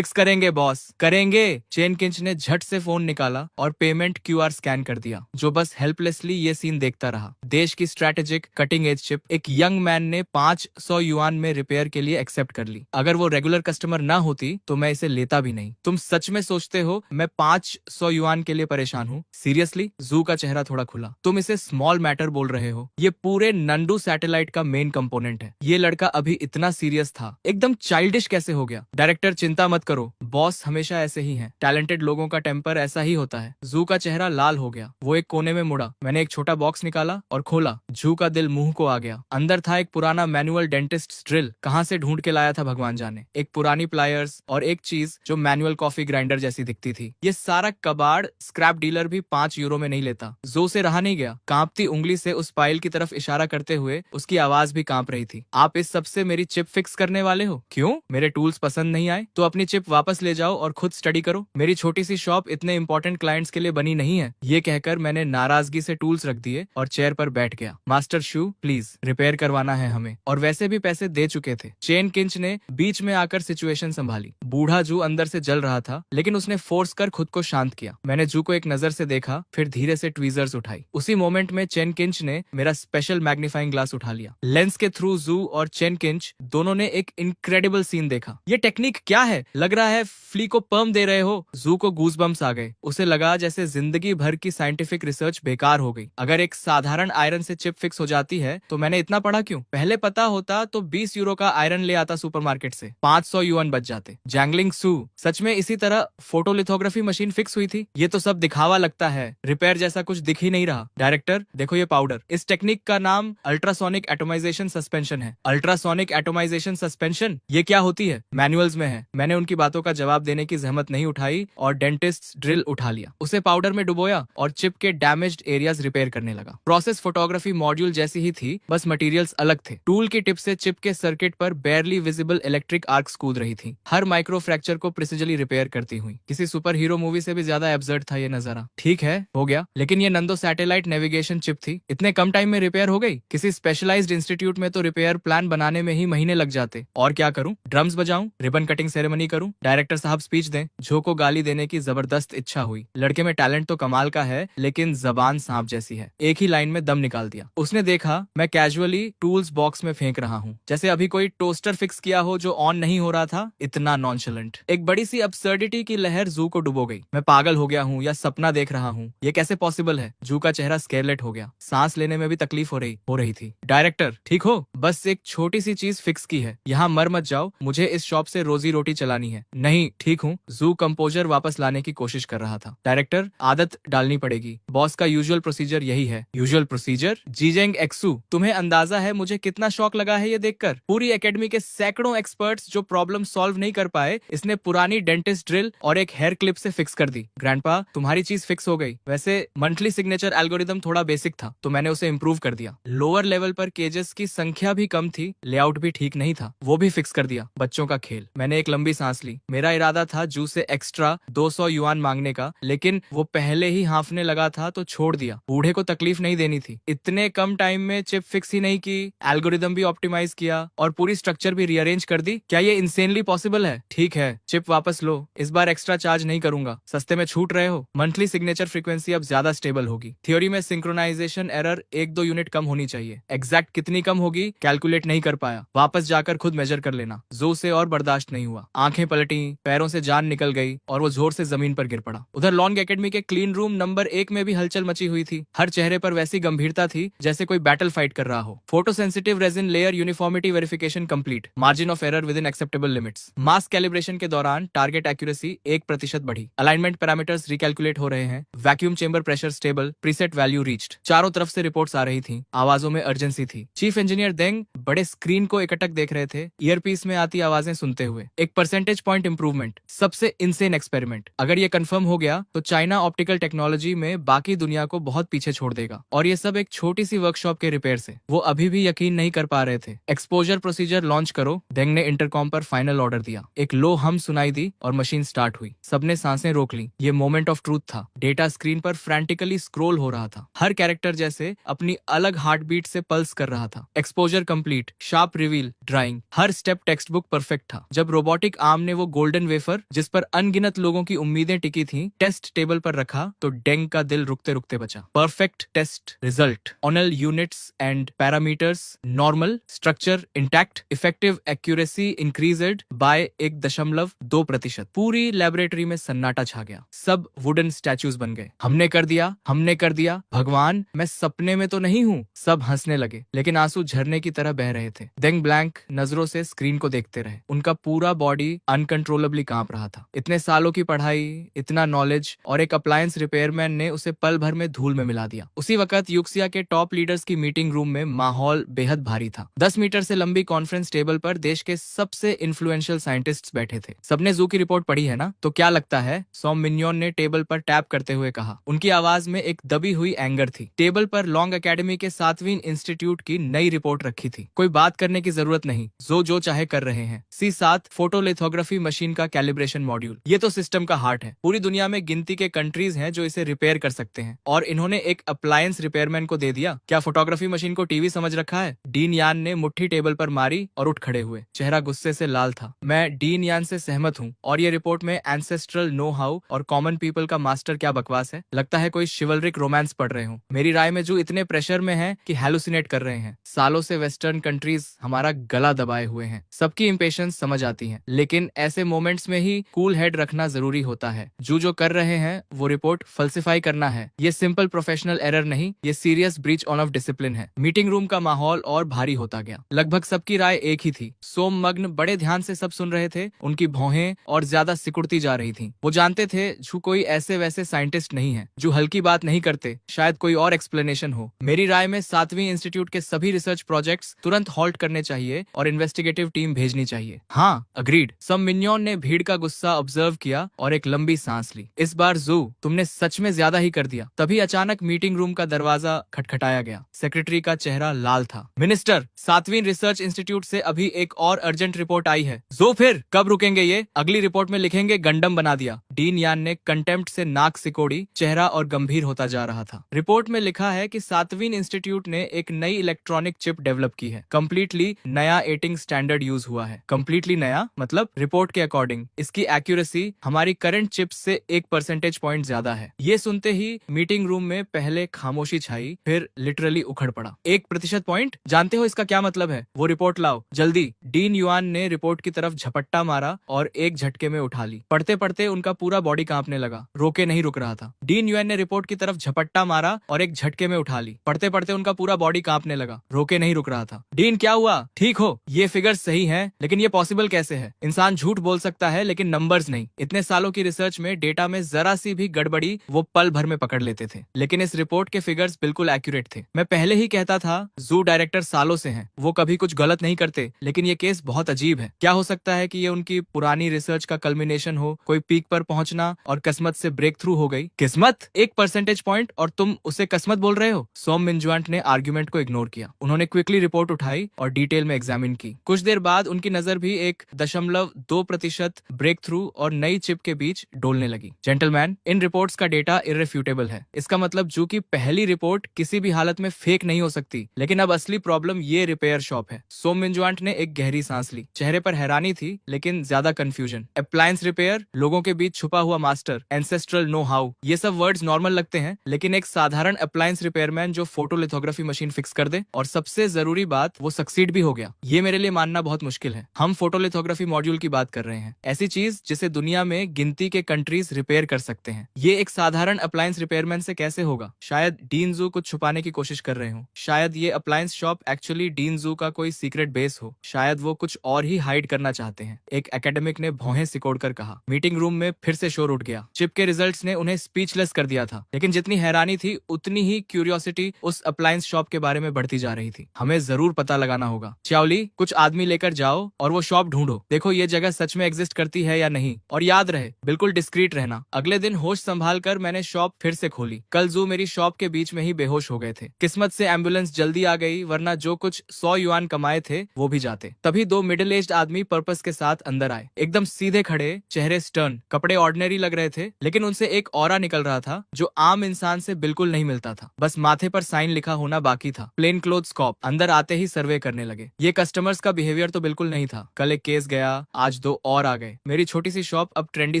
करेंगे बॉस, करेंगे। चेन किंच ने झट से फोन निकाला और पेमेंट QR स्कैन कर दिया, जो बस हेल्पलेसली ये सीन देखता रहा। देश की स्ट्रैटेजिक कटिंग एज चिप एक यंग मैन ने 500 युआन में रिपेयर के लिए एक्सेप्ट कर ली। अगर वो रेगुलर कस्टमर ना होती तो मैं इसे लेता भी नहीं। तुम सच में सोचते हो मैं 500 युआन के लिए परेशान हूँ? सीरियसली? जू का चेहरा थोड़ा खुला। तुम इसे स्मॉल मैटर बोल रहे हो? ये पूरे नंडू सैटेलाइट का मेन कंपोनेंट है। ये लड़का अभी इतना सीरियस था, एकदम चाइल्डिश कैसे हो गया? डायरेक्टर चिंता मत करो, बॉस हमेशा ऐसे ही है। टैलेंटेड लोगों का टेम्पर ऐसा ही होता है। जू का चेहरा लाल हो गया। वो एक कोने में मुड़ा। मैंने एक छोटा बॉक्स निकाला और खोला। जू का दिल मुंह को आ गया। अंदर था एक पुराना मैनुअल डेंटिस्ट ड्रिल। कहाँ से ढूंढ के लाया था भगवान जाने। एक पुरानी प्लायर्स और एक चीज जो मैनुअल कॉफी ग्राइंडर जैसी दिखती थी। ये सारा कबाड़ स्क्रैप डीलर भी 5 यूरो में नहीं लेता। जो से रहा नहीं गया। कांपती उंगली से उस पाइल की तरफ इशारा करते हुए उसकी आवाज भी कांप रही थी। आप इस सबसे मेरी चिप फिक्स करने वाले हो? क्यों? मेरे टूल्स पसंद नहीं आए? तो अपनी चिप वापस ले जाओ और खुद स्टडी करो। मेरी छोटी सी शॉप इतने इंपॉर्टेंट क्लाइंट्स के लिए बनी नहीं है। ये कहकर मैंने नाराजगी से टूल्स रख दिए और चेयर पर बैठ गया। मास्टर शू, प्लीज रिपेयर करवाना है हमें, और वैसे भी पैसे दे चुके थे। चेन किंच ने बीच में आकर सिचुएशन संभाली। बूढ़ा जू अंदर से जल रहा था, लेकिन उसने फोर्स कर खुद को शांत किया। मैंने जू को एक नजर से देखा, फिर धीरे से ट्वीजर्स उठाई। उसी मोमेंट में चेन किंच ने मेरा स्पेशल मैग्नीफाइंग ग्लास उठा लिया। लेंस के थ्रू जू और चेन किंच दोनों ने एक इनक्रेडिबल सीन देखा। ये टेक्निक क्या है? लग रहा है फ्ली को पर्म दे रहे हो। जू को गूजबम्स आ गए। उसे लगा जैसे जिंदगी भर की साइंटिफिक रिसर्च बेकार हो गई। अगर एक साधारण आयरन से चिप फिक्स हो जाती है तो मैंने इतना पढ़ा क्यों? पहले पता होता तो 20 यूरो का आयरन ले आता सुपरमार्केट से, 500 युआन बच जाते। जैंगलिंग सू, सच में इसी तरह फोटोलिथोग्राफी मशीन फिक्स हुई थी? ये तो सब दिखावा लगता है, रिपेयर जैसा कुछ दिख ही नहीं रहा। डायरेक्टर देखो ये पाउडर। इस टेक्निक का नाम अल्ट्रासोनिक एटोमाइजेशन सस्पेंशन है। Ultrasonic atomisation suspension? ये क्या होती है? मैनुअल्स में है। मैंने उनकी बातों का जवाब देने की जहमत नहीं उठाई और डेंटिस्ट ड्रिल उठा लिया। उसे पाउडर में डुबोया और चिप के डैमेज्ड एरियाज रिपेयर करने लगा। प्रोसेस फोटोग्राफी मॉड्यूल जैसी ही थी, बस मटेरियल्स अलग थे। टूल की टिप से चिप के सर्किट पर बेयरली विजिबल इलेक्ट्रिक आर्क्स कूद रही थी, हर माइक्रो फ्रैक्चर को प्रिसिजली रिपेयर करती हुई। किसी सुपर हीरो मूवी से भी ज्यादा एब्सर्ड था ये नजारा। ठीक है, हो गया, लेकिन ये नंदो सैटेलाइट नेविगेशन चिप थी, इतने कम टाइम में रिपेयर हो गई? किसी स्पेशलाइज्ड इंस्टीट्यूट में तो रिपेयर प्लान बनाने में ही महीने लग जाते। और क्या करूं? ड्रम्स बजाऊं? रिबन कटिंग सेरेमनी करूं? डायरेक्टर साहब स्पीच दें? जो को गाली देने की जबरदस्त इच्छा हुई। लड़के में टैलेंट तो कमाल का है, लेकिन जबान सांप जैसी है। एक ही लाइन में दम निकाल दिया। उसने देखा मैं कैजुअली टूल्स बॉक्स में फेंक रहा हूँ, जैसे अभी कोई टोस्टर फिक्स किया हो जो ऑन नहीं हो रहा था। इतना नॉनशलेंट। एक बड़ी सी अब्सर्डिटी की लहर जू को डुबो गई। मैं पागल हो गया हूँ या सपना देख रहा हूँ? ये कैसे पॉसिबल है? जू का चेहरा स्केरलेट हो गया। सांस लेने में भी तकलीफ हो रही थी। डायरेक्टर ठीक हो? बस एक छोटी सी चीज फिक्स की है, यहाँ मर मत जाओ, मुझे इस शॉप से रोजी रोटी चलानी है। नहीं ठीक हूँ। जू कंपोजर वापस लाने की कोशिश कर रहा था। डायरेक्टर आदत डालनी पड़ेगी, बॉस का यूजुअल प्रोसीजर यही है। Usual procedure? जीजेंग एक्सू, तुम्हें अंदाजा है मुझे कितना शौक लगा है ये देखकर? पूरी एकेडमी के सैकड़ों एक्सपर्ट्स जो प्रॉब्लम सॉल्व नहीं कर पाए, इसने पुरानी डेंटिस्ट ड्रिल और एक हेयर क्लिप से फिक्स कर दी। ग्रैंडपा तुम्हारी चीज फिक्स हो गई। वैसे मंथली सिग्नेचर एल्गोरिदम थोड़ा बेसिक था तो मैंने उसे इम्प्रूव कर दिया। लोअर लेवल पर केजेस की संख्या भी कम थी, लेआउट भी ठीक नहीं था, वो भी फिक्स कर दिया। बच्चों का खेल। मैंने एक लंबी सांस ली। मेरा इरादा था जू से एक्स्ट्रा 200 युआन मांगने का, लेकिन वो पहले ही हांफने लगा था तो छोड़ दिया। बूढ़े को तकलीफ नहीं देनी थी। इतने कम टाइम में चिप फिक्स ही नहीं की, एल्गोरिदम भी ऑप्टिमाइज किया और पूरी स्ट्रक्चर भी रीअरेंज कर दी। क्या ये इंसेनली पॉसिबल है? ठीक है, चिप वापस लो, इस बार एक्स्ट्रा चार्ज नहीं करूंगा। सस्ते में छूट रहे हो। मंथली सिग्नेचर फ्रीक्वेंसी अब ज्यादा स्टेबल होगी। थ्योरी में सिंक्रोनाइजेशन एरर 1-2 यूनिट कम होनी चाहिए। एग्जैक्ट कितनी कम होगी कैलकुलेट नहीं कर पाया। वापस जाकर खुद मेजर कर लेना। जो से और बर्दाश्त नहीं हुआ। आंखें पलटी, पैरों से जान निकल गई और वो जोर से जमीन पर गिर पड़ा। उधर लॉन्ग एकेडमी के क्लीन रूम नंबर 1 में भी हलचल मची हुई थी। हर चेहरे पर वैसी गंभीर गंभीरता थी जैसे कोई बैटल फाइट कर रहा हो। Photo sensitive resin layer uniformity verification complete, margin of error with in acceptable limits. Mask calibration के दौरान टारगेट एक्यूरेसी 1% बढ़ी। अलाइनमेंट पैरामीटर्स रिकैलकुलेट हो रहे हैं। Vacuum chamber pressure stable, preset value reached. चारों तरफ से रिपोर्ट्स आ रही थी, आवाजों में अर्जेंसी थी। चीफ इंजीनियर देंग बड़े स्क्रीन को एकटक देख रहे थे, ईयरपीस में आती आवाजें सुनते हुए। एक परसेंटेज पॉइंट इंप्रूवमेंट, सबसे इनसेन एक्सपेरिमेंट। अगर ये कंफर्म हो गया तो चाइना ऑप्टिकल टेक्नोलॉजी में बाकी दुनिया को बहुत पीछे छोड़ देगा। और ये सब एक छोटी सी वर्कशॉप के रिपेयर से। वो अभी भी यकीन नहीं कर पा रहे थे। एक्सपोजर प्रोसीजर लॉन्च करो, देंग ने इंटरकॉम पर फाइनल ऑर्डर दिया। एक लो हम सुनाई दी और मशीन स्टार्ट हुई। सबने सांसें रोक ली। ये मोमेंट ऑफ ट्रूथ था। डेटा स्क्रीन पर फ्रैंटिकली स्क्रोल हो रहा था। हर कैरेक्टर जैसे अपनी अलग हार्ट बीट से पल्स कर रहा था। Exposure complete, sharp reveal, drawing, हर स्टेप टेक्स्ट बुक परफेक्ट था। जब रोबोटिक आर्म ने वो गोल्डन वेफर जिस पर अनगिनत लोगों की उम्मीदें टिकी थी टेस्ट टेबल पर रखा तो डेंग का दिल रुकते रुकते बचा। परफेक्ट टेस्ट रिजल्ट, ऑनल units and parameters normal, structure intact, effective accuracy increased by 1.2%। पूरी लेबोरेटरी में सन्नाटा छा गया। सब वुडन स्टैच्यूज बन गए। हमने कर दिया, हमने कर दिया, भगवान मैं सपने में तो नहीं हूँ। सब हंसने लगे, लेकिन आंसू झरने की तरह बह रहे थे। देंग ब्लैंक नजरों से स्क्रीन को देखते रहे। उनका पूरा बॉडी अनकंट्रोलेबली कांप रहा था। इतने सालों की पढ़ाई, इतना नॉलेज और एक अप्लायंस रिपेयरमैन ने उसे पल भर में धूल में मिला दिया। उसी वक्त यूक्सिया के टॉप लीडर्स की मीटिंग रूम में माहौल बेहद भारी था। 10 मीटर से लंबी कॉन्फ्रेंस टेबल पर देश के सबसे इन्फ्लुएंशियल साइंटिस्ट्स बैठे थे। सबने जू की रिपोर्ट पढ़ी है ना? तो क्या लगता है? सॉम मिन्योन ने टेबल पर टैप करते हुए कहा। उनकी आवाज में एक दबी हुई एंगर थी। टेबल पर लॉन्ग एकेडमी के 7वीं इंस्टीट्यूट की नई रिपोर्ट रखी थी। कोई बात करने की जरूरत नहीं, जो चाहे कर रहे हैं। C7 फोटोलिथोग्राफी मशीन का कैलिब्रेशन मॉड्यूल, ये तो सिस्टम का हार्ट है। पूरी दुनिया में गिनती के कंट्रीज हैं जो इसे रिपेयर कर सकते हैं, और इन्होंने एक अप्लायंस रिपेयरमैन को दे दिया। क्या फोटोग्राफी मशीन को टीवी समझ रखा है? डीन यान ने मुट्ठी टेबल पर मारी और उठ खड़े हुए। चेहरा गुस्से से लाल था। मैं डीन यान से सहमत हूँ, और ये रिपोर्ट में एंसेस्ट्रल नो हाउ और कॉमन पीपल का मास्टर क्या बकवास है। लगता है कोई शिवलरिक रोमांस पढ़ रहे हो। मेरी राय में जो इतने प्रेशर में है कि हैलुसिनेट कर रहे हैं। सालों से वेस्टर्न कंट्रीज हमारा गला दबाए हुए हैं। सबकी इंपेशेंस समझ आती है, लेकिन ऐसे मोमेंट्स में ही कूल हेड रखना जरूरी होता है। जो कर रहे हैं वो रिपोर्ट फल्सिफाई करना है। ये सिंपल प्रोफेशनल एरर नहीं, ये serious breach on off discipline है। मीटिंग रूम का माहौल और भारी होता गया। लगभग सबकी राय एक ही थी। सोम मग्न बड़े ध्यान से सब सुन रहे थे। उनकी भौहें और ज्यादा सिकुड़ती जा रही थी। वो जानते थे जो कोई ऐसे वैसे साइंटिस्ट नहीं है जो हल्की बात नहीं करते। शायद कोई और एक्सप्लेनेशन हो। मेरी राय में 7वीं इंस्टीट्यूट के सभी रिसर्च प्रोजेक्ट्स तुरंत हॉल्ट करने चाहिए और इन्वेस्टिगेटिव टीम भेजनी चाहिए। हाँ, अग्रीड। सम मिन्योन ने भीड़ का गुस्सा ऑब्जर्व किया और एक लंबी सांस ली। इस बार जू तुमने सच में ज्यादा ही कर दिया। तभी अचानक मीटिंग रूम का दरवाजा खटखटाया गया। सेक्रेटरी का चेहरा लाल था। मिनिस्टर, 7वीं रिसर्च इंस्टीट्यूट से अभी एक और अर्जेंट रिपोर्ट आई है। जो फिर कब रुकेंगे? ये अगली रिपोर्ट में लिखेंगे गंडम बना दिया। डीन यान ने कंटेम्प्ट से नाक सिकोड़ी। चेहरा और गंभीर होता जा रहा था। रिपोर्ट में लिखा है कि 7वीं इंस्टीट्यूट ने एक नई इलेक्ट्रॉनिक चिप डेवलप की है। कंप्लीटली नया एटिंग स्टैंडर्ड यूज हुआ है। कंप्लीटली नया मतलब रिपोर्ट के अकॉर्डिंग इसकी एक्यूरेसी हमारी करंट चिप्स से 1% पॉइंट ज्यादा है। ये सुनते ही मीटिंग रूम में पहले खामोशी छाई, फिर लिटरली उखड़ पड़ा। 1% पॉइंट? जानते हो इसका क्या मतलब है? वो रिपोर्ट लाओ जल्दी। डीन युआन ने रिपोर्ट की तरफ झपट्टा मारा और एक झटके में उठा ली। पढ़ते पढ़ते उनका पूरा बॉडी कांपने लगा। रोके नहीं रुक रहा था। डीन युआन ने रिपोर्ट की तरफ झपट्टा मारा और एक झटके में उठा ली। पढ़ते पढ़ते उनका पूरा बॉडी कांपने लगा। रोके नहीं रुक रहा था। डीन, क्या हुआ? ठीक हो? ये फिगर्स सही हैं, लेकिन ये पॉसिबल कैसे है? इंसान झूठ बोल सकता है लेकिन नंबर्स नहीं। इतने सालों की रिसर्च में डेटा में जरा सी भी गड़बड़ी वो पल भर में पकड़ लेते थे, लेकिन इस रिपोर्ट के फिगर्स बिल्कुल एक्यूरेट थे। मैं पहले ही कहता था जू डायरेक्टर सालों से हैं, वो कभी कुछ गलत नहीं करते, लेकिन ये केस बहुत अजीब है। क्या हो सकता है कि ये उनकी पुरानी रिसर्च का कल्मिनेशन हो, कोई पीक पर पहुंचना और किस्मत से ब्रेक थ्रू हो गई। किस्मत? 1% पॉइंट और तुम उसे किस्मत बोल रहे हो? सोम मिन्जुआंट ने आर्ग्यूमेंट को इग्नोर किया। उन्होंने क्विकली रिपोर्ट उठाई और डिटेल में एग्जामिन की। कुछ देर बाद उनकी नजर भी 1.2% ब्रेक थ्रू और नई चिप के बीच डोलने लगी। जेंटलमैन, इन रिपोर्ट्स का डेटा इररिफ्यूटेबल है। इसका मतलब जू की पहली रिपोर्ट किसी भी हालत में फेक नहीं हो सकती। लेकिन अब असली प्रॉब्लम ये रिपेयर शॉप है। सोम मिन्जुआंट ने एक गहरी सांस ली। चेहरे पर हैरानी थी लेकिन ज्यादा कंफ्यूजन। अप्लायंस रिपेयर, लोगों के बीच छुपा हुआ मास्टर, एंसेस्ट्रल नो हाउ, ये सब वर्ड्स नॉर्मल लगते हैं, लेकिन एक साधारण अप्लायंस रिपेयरमैन जो फोटोलिथोग्राफी मशीन फिक्स कर दे और सबसे जरूरी बात वो सक्सीड भी हो गया, ये मेरे लिए मानना बहुत मुश्किल है। हम फोटोलिथोग्राफी मॉड्यूल की बात कर रहे हैं, ऐसी चीज जिसे दुनिया में गिनती के कंट्रीज रिपेयर कर सकते हैं। ये एक साधारण अप्लायंस रिपेयरमैन से कैसे होगा? शायद डीन जू जू कुछ छुपाने की कोशिश कर रहे हो। शायद ये अप्लायंस शॉप एक्चुअली डीन जू का कोई सीक्रेट बेस हो। शायद वो कुछ और ही हाइड करना चाहते हैं, एक एकेडमिक ने भौहें सिकोड़कर कहा। मीटिंग रूम में फिर से शोर उठ गया। चिप के रिजल्ट्स ने उन्हें स्पीचलेस कर दिया था, लेकिन जितनी हैरानी थी उतनी ही क्यूरियोसिटी उस अप्लायंस शॉप के बारे में बढ़ती जा रही थी। हमें जरूर पता लगाना होगा। चाओली, कुछ आदमी लेकर जाओ और वो शॉप ढूंढो। देखो ये जगह सच में एग्जिस्ट करती है या नहीं, और याद रहे बिल्कुल डिस्क्रीट रहना। अगले दिन होश संभाल कर मैंने शॉप फिर से खोली। कल जू मेरी शॉप के बीच में ही बेहोश हो गए थे। किस्मत से एम्बुलेंस जल्दी आ गई, वरना जो कुछ 100 युआन कमाए थे वो भी जाते। तभी 2 मिडिल एज्ड आदमी पर्पस के साथ अंदर आए। एकदम सीधे खड़े, चेहरे स्टर्न, कपड़े ऑर्डिनरी लग रहे थे, लेकिन उनसे एक ऑरा निकल रहा था जो आम इंसान से बिल्कुल नहीं मिलता था। बस माथे पर साइन लिखा होना बाकी था। Plain clothes cop. अंदर आते ही सर्वे करने लगे। ये कस्टमर्स का बिहेवियर तो बिल्कुल नहीं था। कल एक केस गया, आज 2 और आ गए। मेरी छोटी सी शॉप अब ट्रेंडी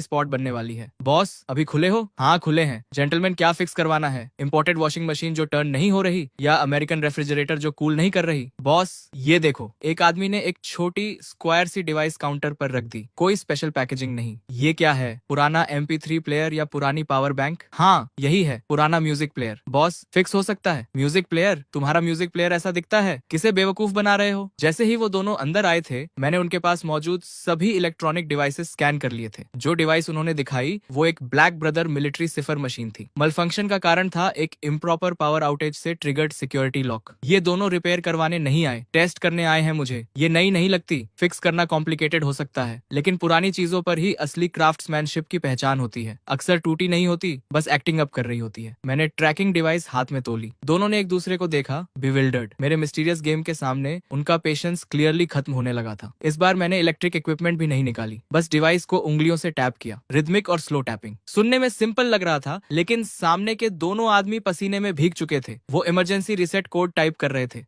स्पॉट बनने वाली है। बॉस, अभी खुले हो? हाँ खुले हैं। जेंटलमैन, क्या फिक्स करवाना है? इंपोर्टेड वॉशिंग मशीन जो टर्न नहीं हो रही, या अमेरिकन रेफ्रिजरेटर जो कूल नहीं कर रही? बॉस, ये देखो। एक आदमी ने एक छोटी स्क्वायर सी डिवाइस काउंटर पर रख दी। कोई स्पेशल पैकेजिंग नहीं। ये क्या है? पुराना MP3 प्लेयर या पुरानी पावर बैंक? हाँ यही है, पुराना म्यूजिक प्लेयर। बॉस, फिक्स हो सकता है। Music player? तुम्हारा म्यूजिक प्लेयर ऐसा दिखता है? किसे बेवकूफ बना रहे हो? जैसे ही वो दोनों अंदर आए थे, मैंने उनके पास मौजूद सभी इलेक्ट्रॉनिक डिवाइसेस स्कैन कर लिए थे। जो डिवाइस उन्होंने दिखाई वो एक ब्लैक ब्रदर मिलिट्री सिफर मशीन थी। मलफंक्शन का कारण था एक इम्प्रॉपर पावर आउटेज से ट्रिगर्ड सिक्योरिटी लॉक। ये दोनों रिपेयर करवाने नहीं आए, टेस्ट करने आए हैं मुझे। ये नई नहीं लगती, फिक्स करना कॉम्प्लिकेटेड हो सकता है, लेकिन पुरानी चीजों पर ही असली क्राफ्ट्समैनशिप की पहचान होती है। अक्सर टूटी नहीं होती, बस एक्टिंग अप कर रही होती है। मैंने ट्रैकिंग डिवाइस हाथ में तोली। दोनों ने एक दूसरे को देखा, बिविल्डर्ड। मेरे मिस्टीरियस गेम के सामने उनका पेशेंस क्लियरली खत्म होने लगा था। इस बार मैंने इलेक्ट्रिक इक्विपमेंट भी नहीं निकाली, बस डिवाइस को उंगलियों से टैप किया। रिदमिक और स्लो टैपिंग। सुनने में सिंपल लग रहा था, लेकिन सामने के दोनों आदमी पसीने में भीग चुके थे। वो इमरजेंसी रिसेट कोड टाइप कर रहे थे।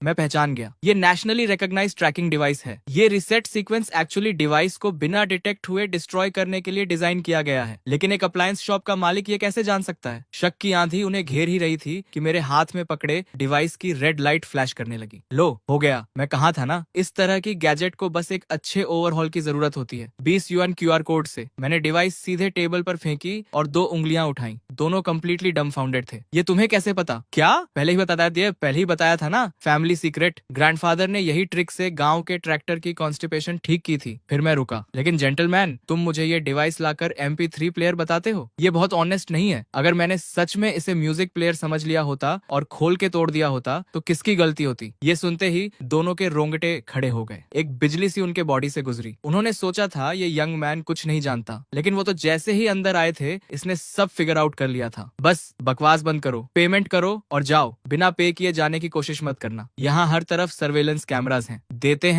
मैं पहचान गया, ये नेशनली रिकॉग्नाइज्ड ट्रैकिंग डिवाइस है। ये रिसेट सीक्वेंस एक्चुअली डिवाइस को बिना डिटेक्ट हुए डिस्ट्रॉय करने के लिए डिजाइन किया गया है। लेकिन एक अप्लायंस शॉप का मालिक ये कैसे जान सकता है? शक की आंधी उन्हें घेर ही रही थी कि मेरे हाथ में पकड़े डिवाइस की रेड लाइट फ्लैश करने लगी। लो, हो गया। मैं कहा था ना, इस तरह की गैजेट को बस एक अच्छे ओवरहॉल की जरूरत होती है। 20 युआन QR कोड से मैंने डिवाइस सीधे टेबल पर फेंकी और 2 उंगलियां उठाई। दोनों कंप्लीटली डम्फाउंडेड थे। ये तुम्हें कैसे पता? क्या पहले ही बताया था ना, फैमिली सीक्रेट। ग्रैंडफादर ने यही ट्रिक से गांव के ट्रैक्टर की कॉन्स्टिपेशन ठीक की थी। फिर मैं रुका। लेकिन जेंटलमैन, तुम मुझे ये डिवाइस लाकर MP3 प्लेयर बताते हो? ये बहुत ऑनेस्ट नहीं है। अगर मैंने सच में इसे म्यूजिक प्लेयर समझ लिया होता और खोल के तोड़ दिया होता तो किसकी गलती होती? ये सुनते ही दोनों के रोंगटे खड़े हो गए। एक बिजली सी उनके बॉडी से गुजरी। उन्होंने सोचा था ये यंग मैन कुछ नहीं जानता, लेकिन वो तो जैसे ही अंदर आए थे, इसने सब फिगर आउट कर लिया था। बस बकवास बंद करो, पेमेंट करो और जाओ। बिना पे किए जाने की कोशिश मत करना। यहाँ हर तरफ सर्वेलेंस कैमरास हैं। देते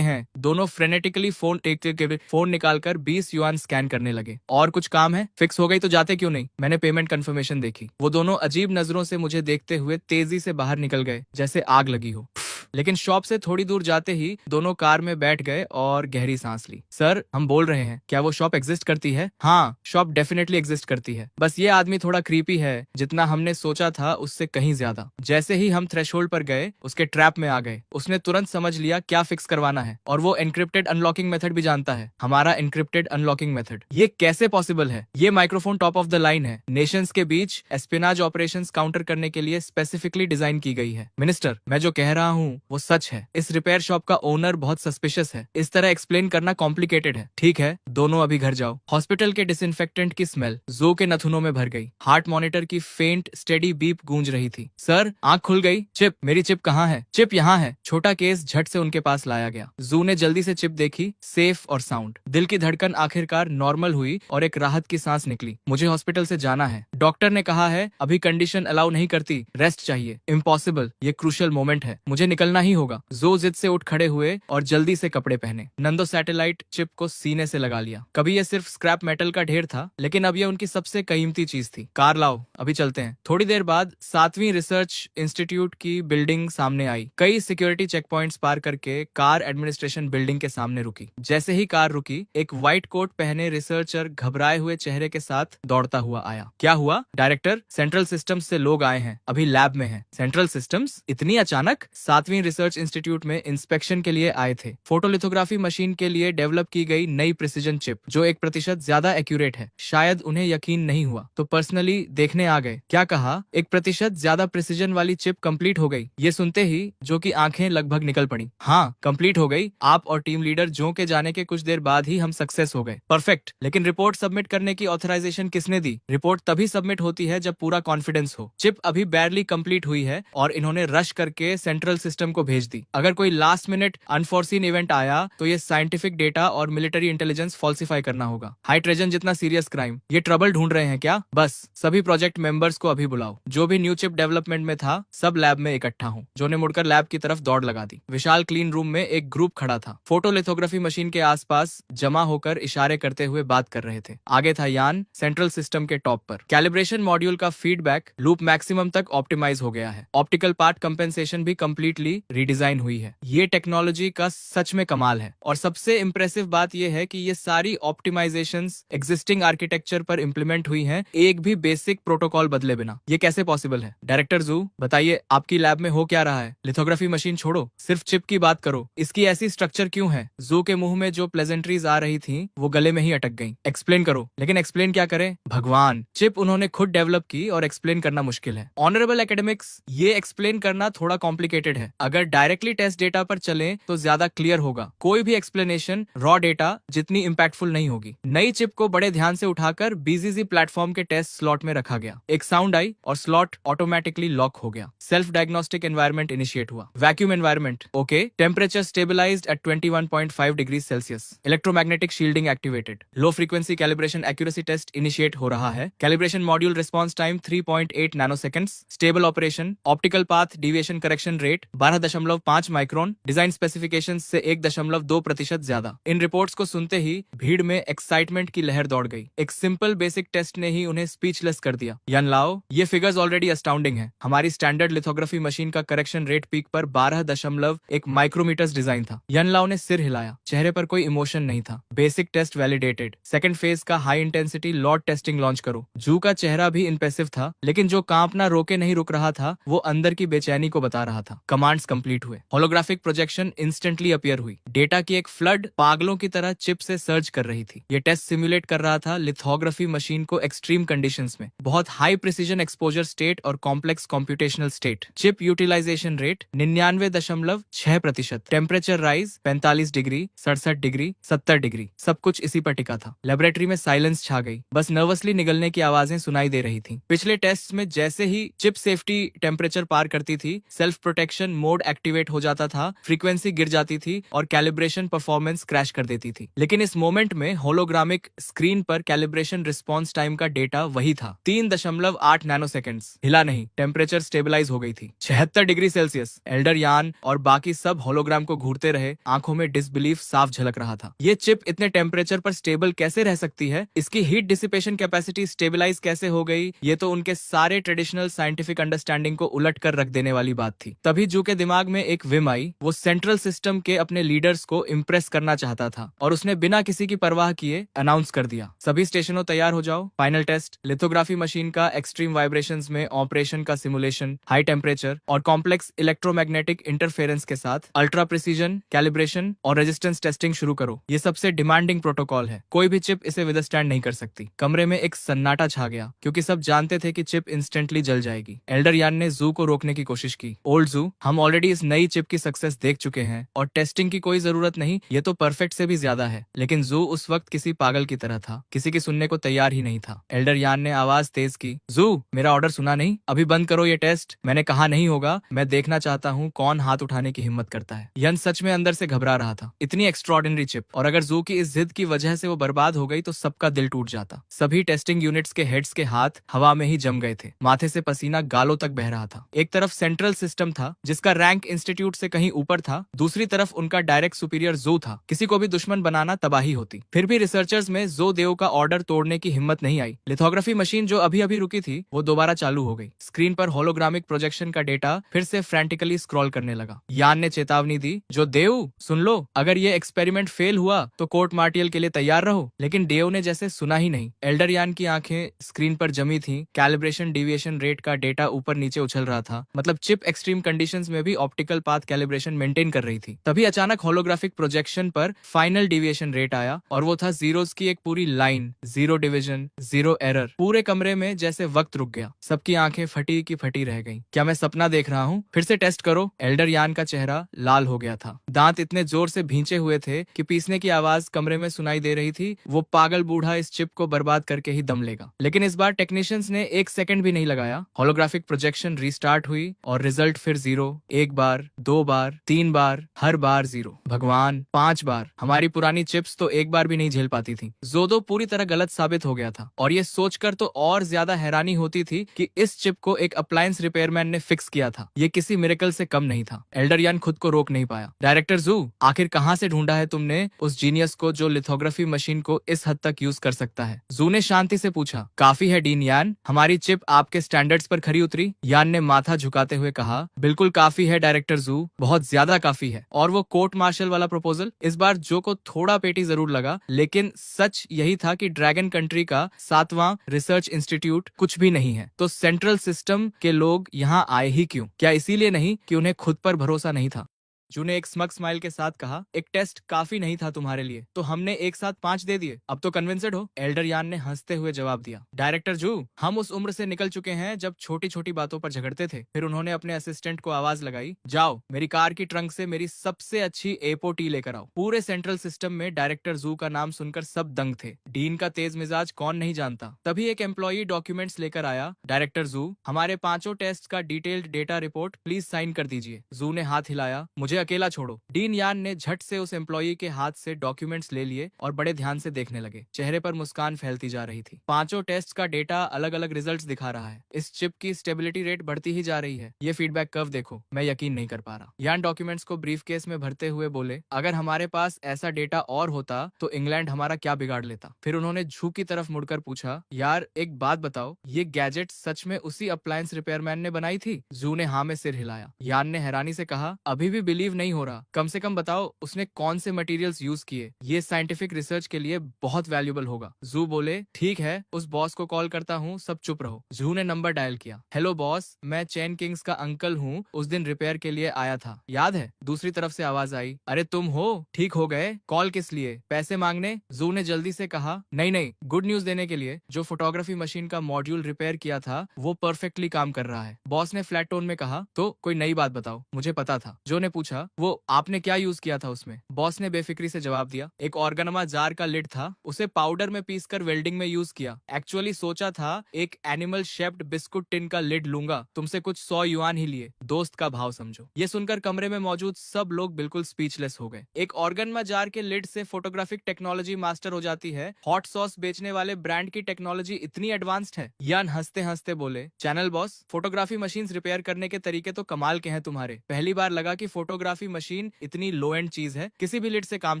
हैं। दोनों फ्रेनेटिकली फोन निकालकर 20 युआन स्कैन करने लगे। और कुछ काम है? फिक्स हो गई तो जाते क्यों नहीं? मैंने पेमेंट कंफर्मेशन देखी। वो दोनों अजीब नजरों से मुझे देखते हुए तेजी से बाहर निकल गए, जैसे आग लगी हो। लेकिन शॉप से थोड़ी दूर जाते ही दोनों कार में बैठ गए और गहरी सांस ली। सर, हम बोल रहे हैं, क्या वो शॉप एग्जिस्ट करती है? हाँ, शॉप डेफिनेटली एग्जिस्ट करती है। बस ये आदमी थोड़ा क्रीपी है, जितना हमने सोचा था उससे कहीं ज्यादा। जैसे ही हम थ्रेशोल्ड पर गए, उसके ट्रैप में आ गए। उसने तुरंत समझ लिया क्या फिक्स करवाना है, और वो एनक्रिप्टेड अनलॉकिंग मेथड भी जानता है। हमारा एनक्रिप्टेड अनलॉकिंग मेथड। ये कैसे पॉसिबल है? ये microphone top of the line है। नेशंस के बीच एस्पिनाज ऑपरेशंस काउंटर करने के लिए स्पेसिफिकली डिजाइन की गई है। मिनिस्टर, मैं जो कह रहा हूँ वो सच है। इस रिपेयर शॉप का ओनर बहुत सस्पिशियस है। इस तरह एक्सप्लेन करना कॉम्प्लिकेटेड है। ठीक है, दोनों अभी घर जाओ। हॉस्पिटल के डिसइंफेक्टेंट की स्मेल जो के नथुनों में भर गई। हार्ट मॉनिटर की फेंट स्टेडी बीप गूंज रही थी। सर, आंख खुल गई। चिप, मेरी चिप कहाँ है? चिप यहाँ है। छोटा केस झट से उनके पास लाया गया। जू ने जल्दी से चिप देखी, सेफ और साउंड। दिल की धड़कन आखिरकार नॉर्मल हुई और एक राहत की सांस निकली। मुझे हॉस्पिटल से जाना है। डॉक्टर ने कहा है अभी कंडीशन अलाउ नहीं करती, रेस्ट चाहिए। इम्पॉसिबल, ये क्रूशियल मोमेंट है, मुझे निकलना ही होगा। जो जिद से उठ खड़े हुए और जल्दी से कपड़े पहने। नंदो सैटेलाइट चिप को सीने से लगा लिया। कभी ये सिर्फ स्क्रैप मेटल का ढेर था, लेकिन अब ये उनकी सबसे कीमती चीज थी। कार लाओ, अभी चलते हैं। थोड़ी देर बाद 7वीं रिसर्च इंस्टीट्यूट की बिल्डिंग सामने आई। कई सिक्योरिटी चेक पॉइंट्स पार करके कार एडमिनिस्ट्रेशन बिल्डिंग के सामने रुकी। जैसे ही कार रुकी, एक व्हाइट कोट पहने रिसर्चर घबराए हुए चेहरे के साथ दौड़ता हुआ आया। क्या हुआ? डायरेक्टर, सेंट्रल सिस्टम्स से लोग आए हैं, अभी लैब में हैं। Central systems? इतनी अचानक? 7वीं कहीं रिसर्च इंस्टीट्यूट में इंस्पेक्शन के लिए आए थे। फोटोलिथोग्राफी मशीन के लिए डेवलप की गई नई प्रिसीजन चिप जो 1% ज्यादा एक्यूरेट है। शायद उन्हें यकीन नहीं हुआ तो पर्सनली देखने आ गए। क्या कहा? 1% ज्यादा प्रिसीजन वाली चिप कंप्लीट हो गई। ये सुनते ही जो की आंखें लगभग निकल पड़ी। हाँ, कंप्लीट हो गई। आप और टीम लीडर जो के जाने के कुछ देर बाद ही हम सक्सेस हो गए। परफेक्ट। लेकिन रिपोर्ट सबमिट करने की ऑथराइजेशन किसने दी? रिपोर्ट तभी सबमिट होती है जब पूरा कॉन्फिडेंस हो। चिप अभी बैरली कंप्लीट हुई है और इन्होंने रश करके सेंट्रल सिस्टम को भेज दी। अगर कोई लास्ट मिनट अनफोर्सीन इवेंट आया तो ये साइंटिफिक डेटा और मिलिट्री इंटेलिजेंस फॉल्सिफाई करना होगा। हाई ट्रेजन जितना सीरियस क्राइम। ये ट्रबल ढूंढ रहे हैं क्या? बस सभी प्रोजेक्ट मेंबर्स को अभी बुलाओ। जो भी न्यू चिप डेवलपमेंट में था सब लैब में इकट्ठा हो। जो ने मुड़कर लैब की तरफ दौड़ लगा दी। विशाल क्लीन रूम में एक ग्रुप खड़ा था। फोटोलिथोग्राफी मशीन के आसपास जमा होकर इशारे करते हुए बात कर रहे थे। आगे था यान सेंट्रल सिस्टम के टॉप पर। कैलिब्रेशन मॉड्यूल का फीडबैक लूप मैक्सिमम तक ऑप्टिमाइज हो गया है। ऑप्टिकल पार्ट कंपेंसेशन भी कंप्लीटली रीडिजाइन हुई है। ये टेक्नोलॉजी का सच में कमाल है। और सबसे इंप्रेसिव बात यह है कि ये सारी ऑप्टिमाइजेशंस एग्जिस्टिंग आर्किटेक्चर पर इंप्लीमेंट हुई हैं, एक भी बेसिक प्रोटोकॉल बदले बिना। ये कैसे पॉसिबल है? डायरेक्टर जू, बताइए आपकी लैब में हो क्या रहा है? लिथोग्राफी मशीन छोड़ो, सिर्फ चिप की बात करो। इसकी ऐसी स्ट्रक्चर क्यों है? जू के मुंह में जो प्लेजेंट्रीज आ रही थी वो गले में ही अटक गई। एक्सप्लेन करो। लेकिन एक्सप्लेन क्या करें? भगवान, चिप उन्होंने खुद डेवलप की और एक्सप्लेन करना मुश्किल है। ऑनरेबल एकेडमिक्स, ये एक्सप्लेन करना थोड़ा कॉम्प्लिकेटेड है। अगर डायरेक्टली टेस्ट डेटा पर चले तो ज्यादा क्लियर होगा। कोई भी एक्सप्लेनेशन रॉ डेटा जितनी इंपैक्टफुल नहीं होगी। नई चिप को बड़े ध्यान से उठाकर बीजीजी प्लेटफॉर्म के टेस्ट स्लॉट में रखा गया। एक साउंड आई और स्लॉट ऑटोमेटिकली लॉक हो गया। सेल्फ डायग्नोस्टिक एनवायरनमेंट इनिशिएट हुआ। Vacuum environment okay. Temperature stabilised at 21.5 degree Celsius. Electromagnetic shielding activated. Low frequency calibration accuracy test initiate हो रहा है। Calibration module response time 3.8 nanoseconds. Stable operation. Optical path deviation correction rate 12.5 micron. Design specification से 1.2% ज्यादा। इन reports को सुनते ही भीड़ में excitement की लहर दौड़ गई। एक सिंपल बेसिक टेस्ट ने ही उन्हें स्पीचलेस कर दिया। यान लाओ, ये फिगर्स ऑलरेडी अस्टाउंडिंग है। हमारी स्टैंडर्ड लिथोग्राफी मशीन का करेक्शन रेट पीक पर 12.1 माइक्रोमीटर्स डिजाइन था। यान लाओ ने सिर हिलाया। चेहरे पर कोई इमोशन नहीं था। Basic test validated. Second phase का high intensity lot testing launch करो। जू का चेहरा भी इंप्रेसिव था, लेकिन जो कांपना रोके नहीं रुक रहा था वो अंदर की बेचैनी को बता रहा था। कमांड्स कंप्लीट हुए। होलोग्राफिक प्रोजेक्शन इंस्टेंटली अपीयर हुई। डेटा की एक फ्लड पागलों की तरह चिप से सर्च कर रही थी। ये टेस्ट सिमुलेट कर रहा था लिथोग्राफी मशीन को एक्सट्रीम कंडीशंस में, बहुत हाई प्रिसीजन एक्सपोजर स्टेट और complex computational state. Chip utilization rate 99.6%। Temperature rise 45 degree, 67 degree, 70 degree, सब कुछ इसी पर टिका था। लेबोरेटरी में साइलेंस छा गई। बस नर्वसली निगलने की आवाजें सुनाई दे रही थी। पिछले टेस्ट में जैसे ही चिप सेफ्टी टेम्परेचर पार करती थी, सेल्फ प्रोटेक्शन मोड एक्टिवेट हो जाता था, फ्रीक्वेंसी गिर जाती थी और कैलिब्रेशन परफॉर्मेंस क्रैश कर देती थी। लेकिन इस मोमेंट में होलोग्रामिक स्क्रीन पर कैलिब्रेशन रिस्पॉन्स टाइम का डेटा वही था, 3.8 नैनोसेकंड्स। हिला नहीं। टेम्परेचर स्टेबलाइज हो गई थी, 76 डिग्री सेल्सियस। एल्डर यान और बाकी सब होलोग्राम को घूरते रहे। आंखों में डिसबिलीफ साफ झलक रहा था। ये चिप इतने टेम्परेचर पर स्टेबल कैसे रह सकती है? इसकी हीट डिसिपेशन कैपेसिटी स्टेबलाइज कैसे हो गई? ये तो उनके सारे ट्रेडिशनल साइंटिफिक अंडरस्टैंडिंग को उलट कर रख देने वाली बात थी। तभी जू के दिमाग में एक विम आई। वो सेंट्रल सिस्टम के अपने लीडर्स को इम्प्रेस करना चाहता था और उसने बिना किसी की परवाह किए अनाउंस कर दिया, सभी स्टेशनों तैयार हो जाओ। Final test. लिथोग्राफी मशीन का एक्सट्रीम वाइब्रेशंस में ऑपरेशन का सिमुलेशन, हाई टेम्परेचर और कॉम्प्लेक्स इलेक्ट्रोमैग्नेटिक इंटरफेरेंस के साथ अल्ट्रा प्रिसीजन कैलिब्रेशन और रेजिस्टेंस टेस्टिंग शुरू करो। ये सबसे डिमांडिंग प्रोटोकॉल है। कोई भी चिप इसे विदस्टैंड नहीं कर सकती। कमरे में एक सन्नाटा छा गया क्योंकि सब जानते थे कि चिप इंस्टेंटली जल जाएगी। एल्डर यान ने जू को रोकने की कोशिश की। ओल्ड जू, हम ऑलरेडी इस नई चिप की सक्सेस देख चुके हैं और टेस्टिंग की कोई जरूरत नहीं, ये तो परफेक्ट से भी ज्यादा है। लेकिन जू उस वक्त किसी पागल की तरह था, किसी की सुनने को तैयार ही नहीं था। एल्डर यान ने आवाज तेज की, जू, मेरा ऑर्डर सुना नहीं? अभी बंद करो ये टेस्ट। मैंने कहा नहीं होगा। मैं देखना चाहता हूँ कौन हाथ उठाने की हिम्मत करता है। यन सच में अंदर से घबरा रहा था। इतनी एक्स्ट्रॉर्डिनरी चिप, और अगर जू की इस जिद की वजह से वो बर्बाद हो गई तो सबका दिल टूट जाता। सभी टेस्टिंग यूनिट्स के हेड्स के हाथ हवा में ही जम गए थे। माथे से पसीना गालों तक बह रहा था। एक तरफ सेंट्रल सिस्टम था जिसका रैंक इंस्टीट्यूट से कहीं ऊपर था, दूसरी तरफ उनका डायरेक्ट सुपीरियर जो था। किसी को भी दुश्मन बनाना तबाही होती। फिर भी रिसर्चर्स में जो देव का ऑर्डर तोड़ने की हिम्मत नहीं आई। लिथोग्राफी मशीन जो अभी अभी रुकी थी वो दोबारा चालू हो गई। स्क्रीन पर होलोग्रामिक प्रोजेक्शन का डेटा फिर से फ्रैंटिकली स्क्रॉल करने लगा। यान ने चेतावनी दी, जो देव, सुन लो, अगर ये एक्सपेरिमेंट फेल हुआ तो कोर्ट मार्टियल के लिए तैयार रहो। लेकिन देव ने जैसे सुना ही नहीं। एल्डर यान की आंखें स्क्रीन पर जमी थी। कैलिब्रेशन डिविएशन रेट का डेटा ऊपर नीचे उछल रहा था। मतलब चिप एक्सट्रीम कंडीशंस में भी भी ऑप्टिकल पाथ कैलिब्रेशन मेंटेन कर रही थी। तभी अचानक होलोग्राफिक प्रोजेक्शन पर फाइनल डिविएशन रेट आया और वो था जीरोस की एक पूरी लाइन, 0 डिवीजन, 0 एरर। पूरे कमरे में जैसे वक्त रुक गया। सबकी आंखें फटी की फटी रह गईं। क्या मैं सपना देख रहा हूँ? फिर से टेस्ट करो। एल्डर यान का चेहरा लाल हो गया था। दांत इतने जोर से भींचे हुए थे कि पीसने की आवाज कमरे में सुनाई दे रही थी। वो पागल बूढ़ा इस चिप को बर्बाद करके ही दम लेगा। लेकिन इस बार टेक्नीशियंस ने 1 सेकंड भी नहीं लगाया। होलोग्राफिक प्रोजेक्शन रीस्टार्ट हुई और रिजल्ट फिर 0। 1 बार, 2 बार, 3 बार, हर बार 0। भगवान, 5 बार। हमारी पुरानी चिप्स तो एक बार भी नहीं झेल पाती थी। जोदो पूरी तरह गलत साबित हो गया था और ये सोचकर तो और ज्यादा हैरानी होती थी कि इस चिप को एक अप्लायंस रिपेयरमैन ने फिक्स किया था। ये किसी मिरेकल से कम नहीं था। एल्डरयान खुद को रोक नहीं पाया। डायरेक्टर जू, आखिर कहां से ढूंढा है तुमने उस जीनियस को जो लिथोग्राफी मशीन को इस हद तक यूज कर सकता है? जू ने शांति से पूछा। काफी है डीन यान, हमारी चिप आपके स्टैंडर्ड्स पर खरी उतरी? यान ने माथा झुकाते हुए कहा। बिल्कुल काफी है डायरेक्टर जू, बहुत ज्यादा काफी है। और वो कोर्ट मार्शल वाला प्रपोजल? इस बार जो को थोड़ा पेटी जरूर लगा, लेकिन सच यही था कि ड्रैगन कंट्री का 7वां रिसर्च इंस्टीट्यूट कुछ भी नहीं है। तो सेंट्रल सिस्टम के लोग यहाँ आए ही क्यों? क्या इसीलिए नहीं कि उन्हें खुद पर भरोसा नहीं था? जू ने एक स्मग स्माइल के साथ कहा। एक टेस्ट काफी नहीं था तुम्हारे लिए, तो हमने एक साथ 5 दे दिए। अब तो कन्विंस्ड हो? एल्डर यान ने हंसते हुए जवाब दिया। डायरेक्टर जू, हम उस उम्र से निकल चुके हैं जब छोटी छोटी बातों पर झगड़ते थे। फिर उन्होंने अपने असिस्टेंट को आवाज लगाई। जाओ, मेरी कार की ट्रंक से मेरी सबसे अच्छी एपो टी लेकर आओ। पूरे सेंट्रल सिस्टम में डायरेक्टर जू का नाम सुनकर सब दंग थे। डीन का तेज मिजाज कौन नहीं जानता। तभी एक एम्प्लॉई डॉक्यूमेंट्स लेकर आया। डायरेक्टर जू, हमारे 5 टेस्ट का detailed data report please sign कर दीजिए। जू ने हाथ हिलाया। मुझे अकेला छोड़ो। डीन यान ने झट से उस एम्प्लॉई के हाथ से डॉक्यूमेंट्स ले लिए और बड़े ध्यान से देखने लगे। चेहरे पर मुस्कान फैलती जा रही थी। 5 टेस्ट का डेटा अलग अलग रिजल्ट्स दिखा रहा है। इस चिप की स्टेबिलिटी रेट बढ़ती ही जा रही है। ये फीडबैक कर्व देखो, मैं यकीन नहीं कर पा रहा। यान डॉक्यूमेंट्स को ब्रीफ केस में भरते हुए बोले। अगर हमारे पास ऐसा डेटा और होता तो इंग्लैंड हमारा क्या बिगाड़ लेता? फिर उन्होंने झू की तरफ मुड़कर पूछा। यार एक बात बताओ, ये गैजेट सच में उसी अप्लायंस रिपेयरमैन ने बनाई थी? जू ने हाँ में सिर हिलाया। यान ने हैरानी से कहा। अभी भी बिलीव नहीं हो रहा। कम से कम बताओ उसने कौन से मटेरियल्स यूज किए। ये साइंटिफिक रिसर्च के लिए बहुत वैल्यूबल होगा। जू बोले। ठीक है, उस बॉस को कॉल करता हूँ, सब चुप रहो। जू ने नंबर डायल किया। हेलो बॉस, मैं चैन किंग्स का अंकल हूँ, उस दिन रिपेयर के लिए आया था, याद है? दूसरी तरफ से आवाज आई। अरे तुम हो? ठीक हो गए? कॉल किस लिए? पैसे मांगने? जू ने जल्दी से कहा। नहीं नहीं, गुड न्यूज देने के लिए। जो फोटोग्राफी मशीन का मॉड्यूल रिपेयर किया था वो परफेक्टली काम कर रहा है। बॉस ने फ्लैट टोन में कहा। तो कोई नई बात बताओ, मुझे पता था। जो ने पूछा। वो आपने क्या यूज किया था उसमें? बॉस ने बेफिक्री से जवाब दिया। एक ऑर्गेनमा जार का लिड था, उसे पाउडर में पीसकर वेल्डिंग में यूज किया। एक्चुअली सोचा था एक एनिमल शेप्ड बिस्कुट टिन का लिड लूंगा, तुमसे कुछ 100 युआन ही लिए। दोस्त का भाव समझो। ये सुनकर कमरे में मौजूद सब लोग बिल्कुल स्पीचलेस हो गए। एक ऑर्गेनमा जार के लिड से फोटोग्राफिक टेक्नोलॉजी मास्टर हो जाती है। हॉट सॉस बेचने वाले ब्रांड की टेक्नोलॉजी इतनी एडवांस्ड है। यान हंसते हंसते बोले। Channel boss, photography machine repair करने के तरीके तो कमाल के हैं तुम्हारे। पहली बार लगा कि फोटोग्राफी मशीन इतनी लो एंड चीज है, किसी भी लिड से काम